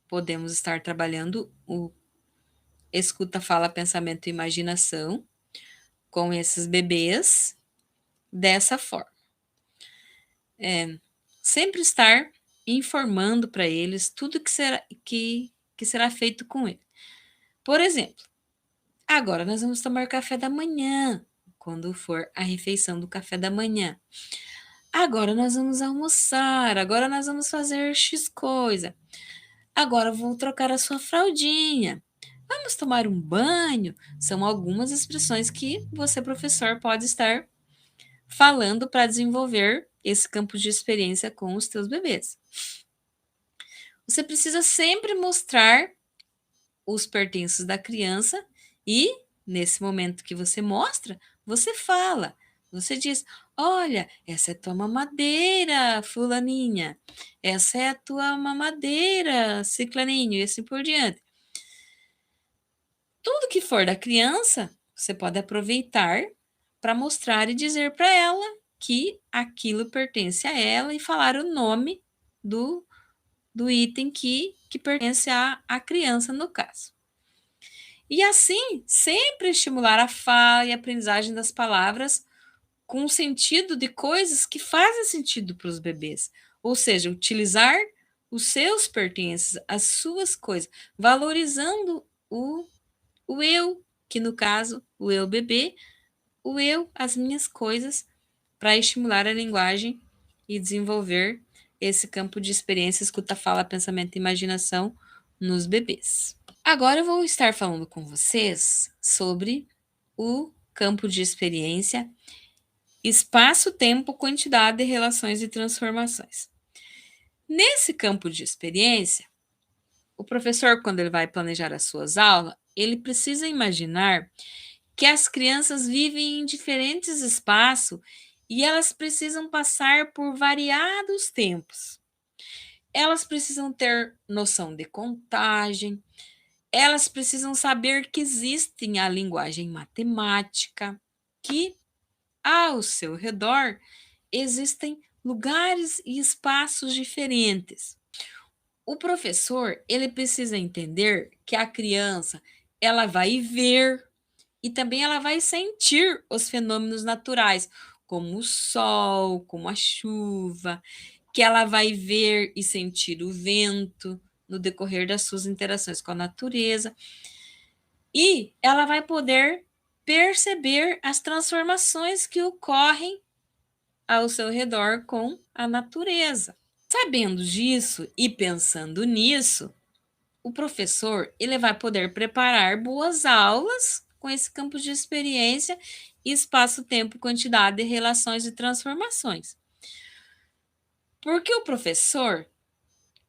podemos estar trabalhando o escuta, fala, pensamento e imaginação com esses bebês dessa forma. Sempre estar informando para eles tudo que será feito com ele. Por exemplo, agora nós vamos tomar café da manhã, quando for a refeição do café da manhã. Agora nós vamos almoçar, agora nós vamos fazer X coisa. Agora vou trocar a sua fraldinha. Vamos tomar um banho? São algumas expressões que você, professor, pode estar falando para desenvolver esse campo de experiência com os teus bebês. Você precisa sempre mostrar os pertences da criança e, nesse momento que você mostra, você fala. Você diz: olha, essa é tua mamadeira, fulaninha. Essa é a tua mamadeira, ciclaninho, e assim por diante. Tudo que for da criança, você pode aproveitar para mostrar e dizer para ela que aquilo pertence a ela e falar o nome do item que pertence à criança, no caso. E assim, sempre estimular a fala e a aprendizagem das palavras com o sentido de coisas que fazem sentido para os bebês. Ou seja, utilizar os seus pertences, as suas coisas, valorizando o eu, que no caso, o eu bebê, o eu, as minhas coisas, para estimular a linguagem e desenvolver esse campo de experiência, escuta, fala, pensamento e imaginação nos bebês. Agora eu vou estar falando com vocês sobre o campo de experiência, espaço, tempo, quantidade, relações e transformações. Nesse campo de experiência, o professor, quando ele vai planejar as suas aulas, ele precisa imaginar que as crianças vivem em diferentes espaços e elas precisam passar por variados tempos. Elas precisam ter noção de contagem, elas precisam saber que existe a linguagem matemática, que ao seu redor existem lugares e espaços diferentes. O professor, ele precisa entender que a criança, ela vai ver e também ela vai sentir os fenômenos naturais, como o sol, como a chuva, que ela vai ver e sentir o vento no decorrer das suas interações com a natureza, e ela vai poder perceber as transformações que ocorrem ao seu redor com a natureza. Sabendo disso e pensando nisso, o professor ele vai poder preparar boas aulas com esse campo de experiência, espaço, tempo, quantidade, relações e transformações. Porque o professor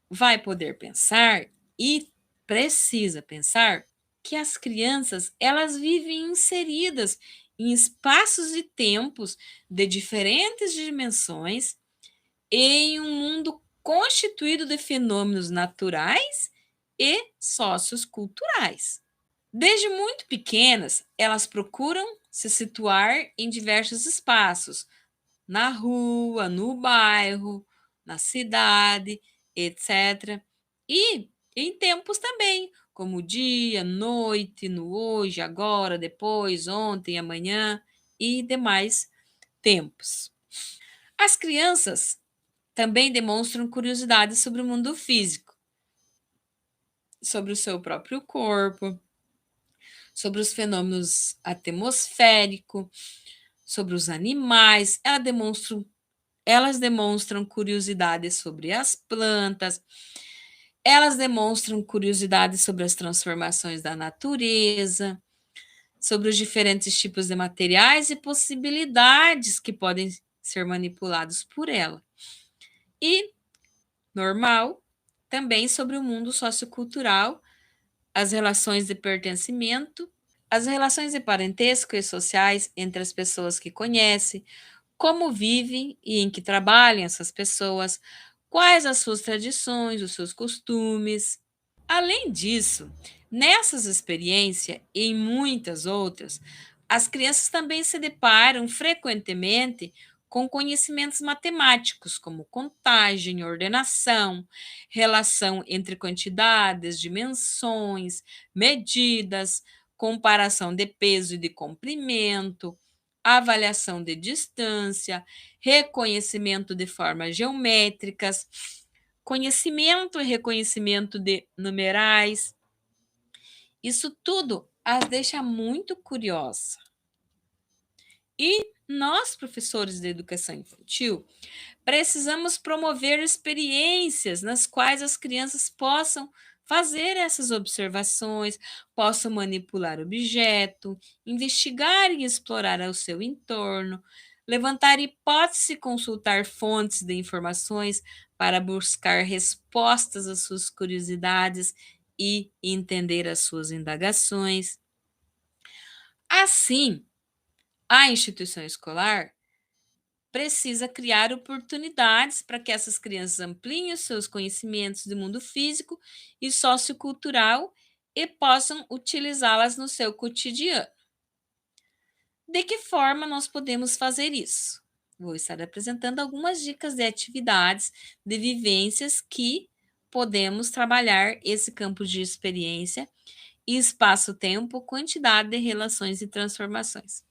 vai poder pensar e precisa pensar que as crianças elas vivem inseridas em espaços e tempos de diferentes dimensões em um mundo constituído de fenômenos naturais e socioculturais. Desde muito pequenas, elas procuram se situar em diversos espaços, na rua, no bairro, na cidade, etc. E em tempos também, como dia, noite, no hoje, agora, depois, ontem, amanhã e demais tempos. As crianças também demonstram curiosidade sobre o mundo físico, sobre o seu próprio corpo, sobre os fenômenos atmosféricos, sobre os animais. Elas demonstram curiosidade sobre as plantas, elas demonstram curiosidade sobre as transformações da natureza, sobre os diferentes tipos de materiais e possibilidades que podem ser manipulados por ela. E, normal, também sobre o mundo sociocultural, as relações de pertencimento, as relações de parentesco e sociais entre as pessoas que conhece, como vivem e em que trabalham essas pessoas, quais as suas tradições, os seus costumes. Além disso, nessas experiências e em muitas outras, as crianças também se deparam frequentemente com conhecimentos matemáticos, como contagem, ordenação, relação entre quantidades, dimensões, medidas, comparação de peso e de comprimento, avaliação de distância, reconhecimento de formas geométricas, conhecimento e reconhecimento de numerais. Isso tudo as deixa muito curiosa. E nós, professores de educação infantil, precisamos promover experiências nas quais as crianças possam fazer essas observações, possam manipular objeto, investigar e explorar o seu entorno, levantar hipóteses e consultar fontes de informações para buscar respostas às suas curiosidades e entender as suas indagações. Assim, a instituição escolar precisa criar oportunidades para que essas crianças ampliem os seus conhecimentos do mundo físico e sociocultural e possam utilizá-las no seu cotidiano. De que forma nós podemos fazer isso? Vou estar apresentando algumas dicas de atividades, de vivências que podemos trabalhar esse campo de experiência e espaço-tempo, quantidade de relações e transformações.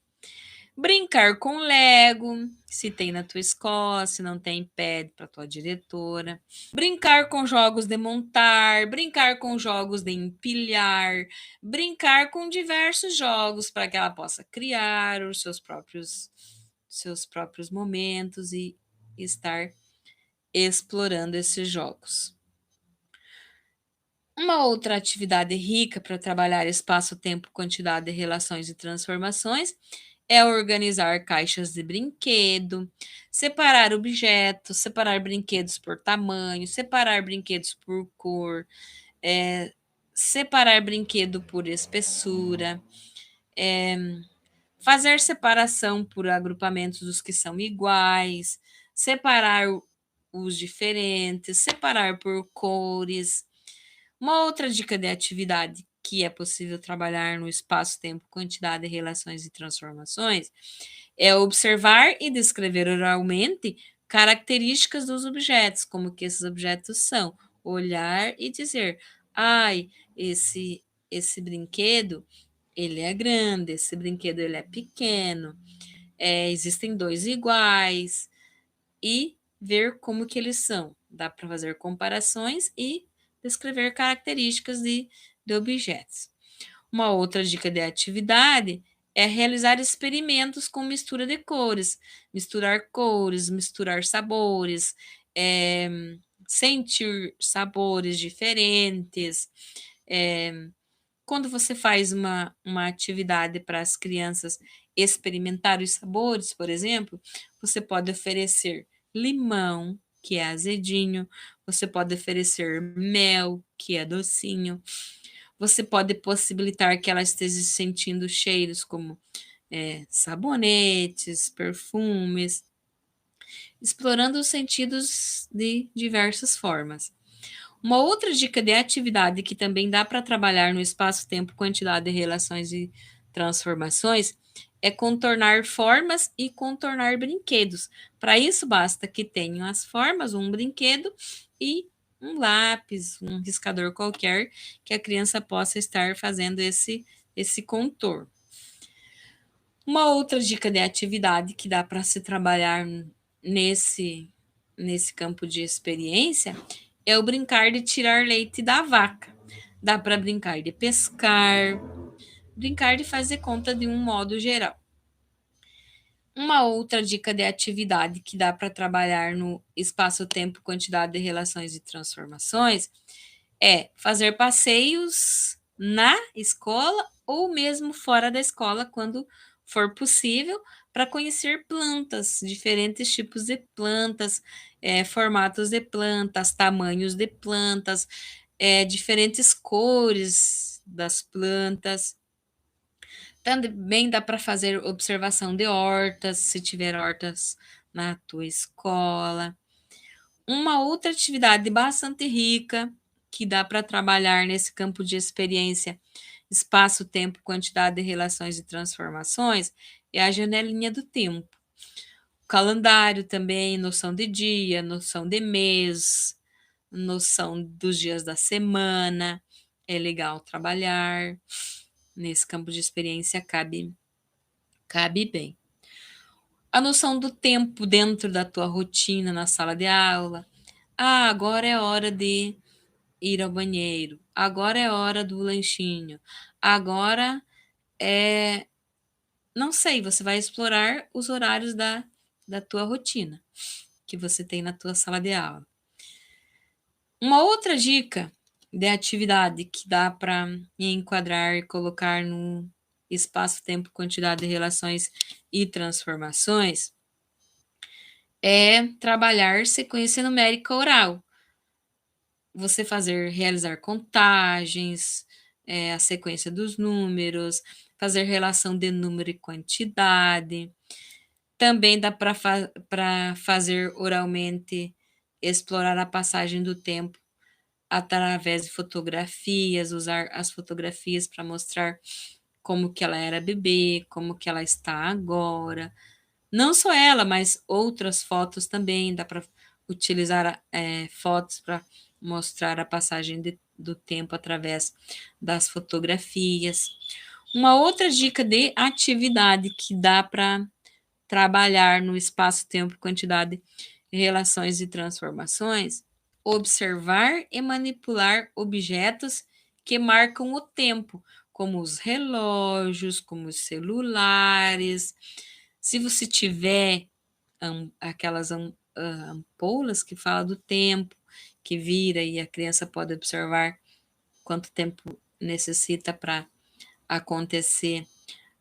Brincar com Lego, se tem na tua escola, se não tem, pede para tua diretora. Brincar com jogos de montar, brincar com jogos de empilhar, brincar com diversos jogos para que ela possa criar os seus próprios momentos e estar explorando esses jogos. Uma outra atividade rica para trabalhar espaço, tempo, quantidade, relações e transformações é organizar caixas de brinquedo, separar objetos, separar brinquedos por tamanho, separar brinquedos por cor, separar brinquedo por espessura, fazer separação por agrupamentos dos que são iguais, separar os diferentes, separar por cores. Uma outra dica de atividade que é possível trabalhar no espaço, tempo, quantidade, relações e transformações é observar e descrever oralmente características dos objetos, como que esses objetos são, olhar e dizer, ai, esse brinquedo, ele é grande, esse brinquedo ele é pequeno, existem dois iguais, e ver como que eles são. Dá para fazer comparações e descrever características de objetos. Uma outra dica de atividade é realizar experimentos com mistura de cores, misturar sabores, sentir sabores diferentes. Quando você faz uma atividade para as crianças experimentar os sabores, por exemplo, você pode oferecer limão, que é azedinho, você pode oferecer mel, que é docinho, você pode possibilitar que ela esteja sentindo cheiros como sabonetes, perfumes, explorando os sentidos de diversas formas. Uma outra dica de atividade que também dá para trabalhar no espaço, tempo, quantidade, relações e transformações é contornar formas e contornar brinquedos. Para isso, basta que tenham as formas, um brinquedo e um lápis, um riscador qualquer, que a criança possa estar fazendo esse contorno. Uma outra dica de atividade que dá para se trabalhar nesse campo de experiência é o brincar de tirar leite da vaca. Dá para brincar de pescar, brincar de fazer conta de um modo geral. Uma outra dica de atividade que dá para trabalhar no espaço, tempo, quantidade de relações e transformações é fazer passeios na escola ou mesmo fora da escola, quando for possível, para conhecer plantas, diferentes tipos de plantas, formatos de plantas, tamanhos de plantas, diferentes cores das plantas. Também dá para fazer observação de hortas, se tiver hortas na tua escola. Uma outra atividade bastante rica que dá para trabalhar nesse campo de experiência, espaço, tempo, quantidade de relações e transformações, é a janelinha do tempo. O calendário também, noção de dia, noção de mês, noção dos dias da semana. É legal trabalhar nesse campo de experiência, cabe bem. A noção do tempo dentro da tua rotina na sala de aula. Agora é hora de ir ao banheiro. Agora é hora do lanchinho. Agora não sei, você vai explorar os horários da tua rotina que você tem na tua sala de aula. Uma outra dica de atividade que dá para enquadrar e colocar no espaço, tempo, quantidade de relações e transformações é trabalhar sequência numérica oral. Você realizar contagens, a sequência dos números, fazer relação de número e quantidade. Também dá para fazer oralmente, explorar a passagem do tempo através de fotografias, usar as fotografias para mostrar como que ela era bebê, como que ela está agora. Não só ela, mas outras fotos também, dá para utilizar fotos para mostrar a passagem do tempo através das fotografias. Uma outra dica de atividade que dá para trabalhar no espaço, tempo, quantidade, relações e transformações, observar e manipular objetos que marcam o tempo, como os relógios, como os celulares. Se você tiver aquelas ampolas que falam do tempo, que vira e a criança pode observar quanto tempo necessita para acontecer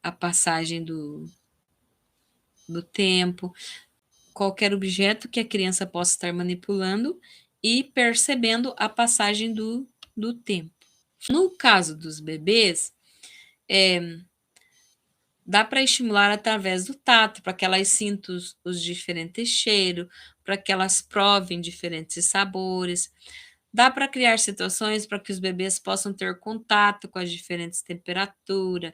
a passagem do tempo, qualquer objeto que a criança possa estar manipulando e percebendo a passagem do tempo. No caso dos bebês, dá para estimular através do tato, para que elas sintam os diferentes cheiros, para que elas provem diferentes sabores. Dá para criar situações para que os bebês possam ter contato com as diferentes temperaturas,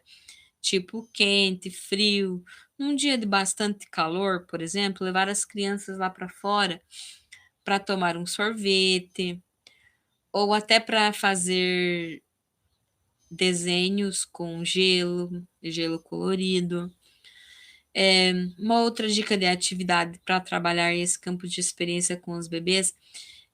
tipo quente, frio. Num dia de bastante calor, por exemplo, levar as crianças lá para fora para tomar um sorvete, ou até para fazer desenhos com gelo colorido. Uma outra dica de atividade para trabalhar esse campo de experiência com os bebês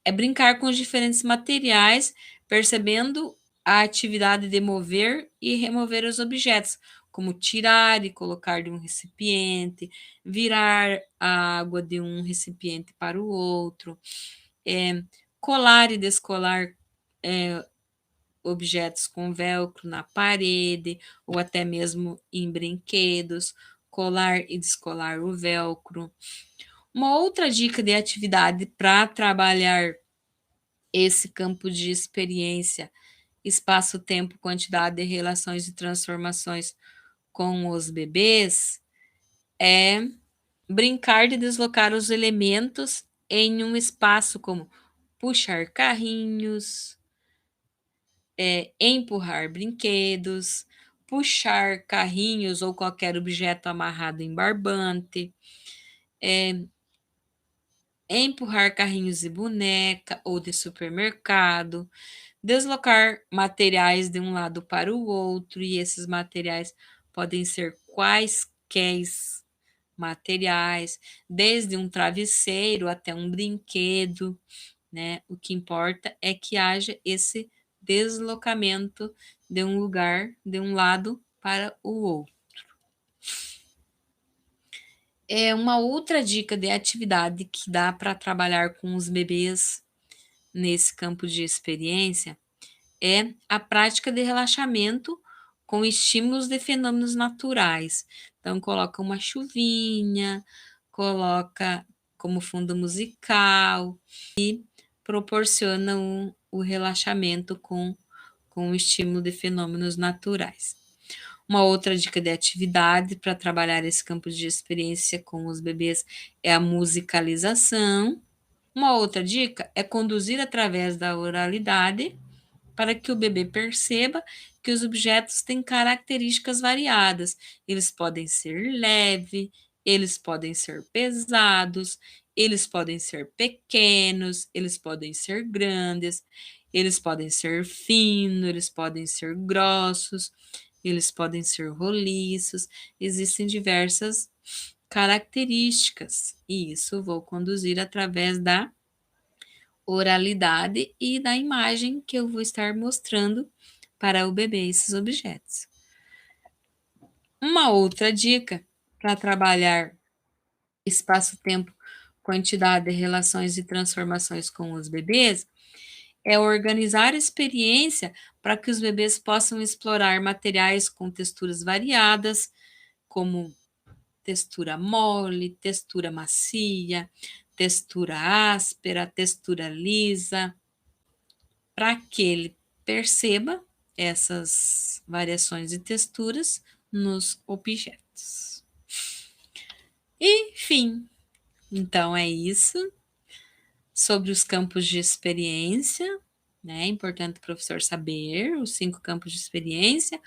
é brincar com os diferentes materiais, percebendo a atividade de mover e remover os objetos, como tirar e colocar de um recipiente, virar a água de um recipiente para o outro, colar e descolar objetos com velcro na parede ou até mesmo em brinquedos, colar e descolar o velcro. Uma outra dica de atividade para trabalhar esse campo de experiência, espaço, tempo, quantidade de relações e transformações com os bebês é brincar de deslocar os elementos em um espaço como puxar carrinhos, empurrar brinquedos, puxar carrinhos ou qualquer objeto amarrado em barbante, empurrar carrinhos de boneca ou de supermercado, deslocar materiais de um lado para o outro, e esses materiais podem ser quaisquer materiais, desde um travesseiro até um brinquedo, né? O que importa é que haja esse deslocamento de um lugar, de um lado para o outro. É uma outra dica de atividade que dá para trabalhar com os bebês nesse campo de experiência é a prática de relaxamento com estímulos de fenômenos naturais. Então, coloca uma chuvinha, coloca como fundo musical e proporciona o relaxamento com o estímulo de fenômenos naturais. Uma outra dica de atividade para trabalhar esse campo de experiência com os bebês é a musicalização. Uma outra dica é conduzir através da oralidade para que o bebê perceba que os objetos têm características variadas. Eles podem ser leves, eles podem ser pesados, eles podem ser pequenos, eles podem ser grandes, eles podem ser finos, eles podem ser grossos, eles podem ser roliços. Existem diversas características e isso vou conduzir através da oralidade e da imagem que eu vou estar mostrando para o bebê esses objetos. Uma outra dica para trabalhar espaço-tempo, quantidade, relações e transformações com os bebês é organizar a experiência para que os bebês possam explorar materiais com texturas variadas, como textura mole, textura macia, textura áspera, textura lisa, para que ele perceba essas variações de texturas nos objetos. Enfim, então é isso sobre os campos de experiência, né? É importante o professor saber os 5 campos de experiência,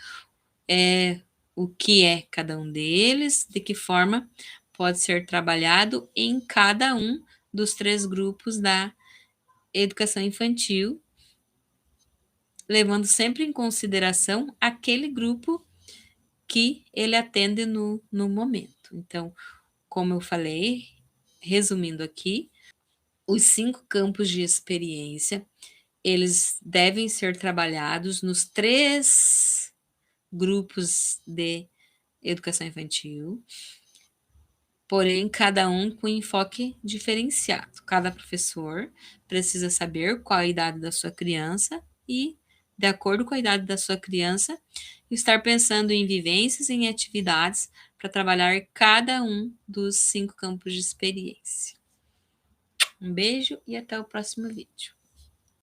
o que é cada um deles, de que forma pode ser trabalhado em cada um dos 3 grupos da educação infantil, levando sempre em consideração aquele grupo que ele atende no momento. Então, como eu falei, resumindo aqui, os 5 campos de experiência, eles devem ser trabalhados nos 3 grupos de educação infantil, porém, cada um com enfoque diferenciado. Cada professor precisa saber qual a idade da sua criança e, de acordo com a idade da sua criança, estar pensando em vivências, em atividades para trabalhar cada um dos 5 campos de experiência. Um beijo e até o próximo vídeo.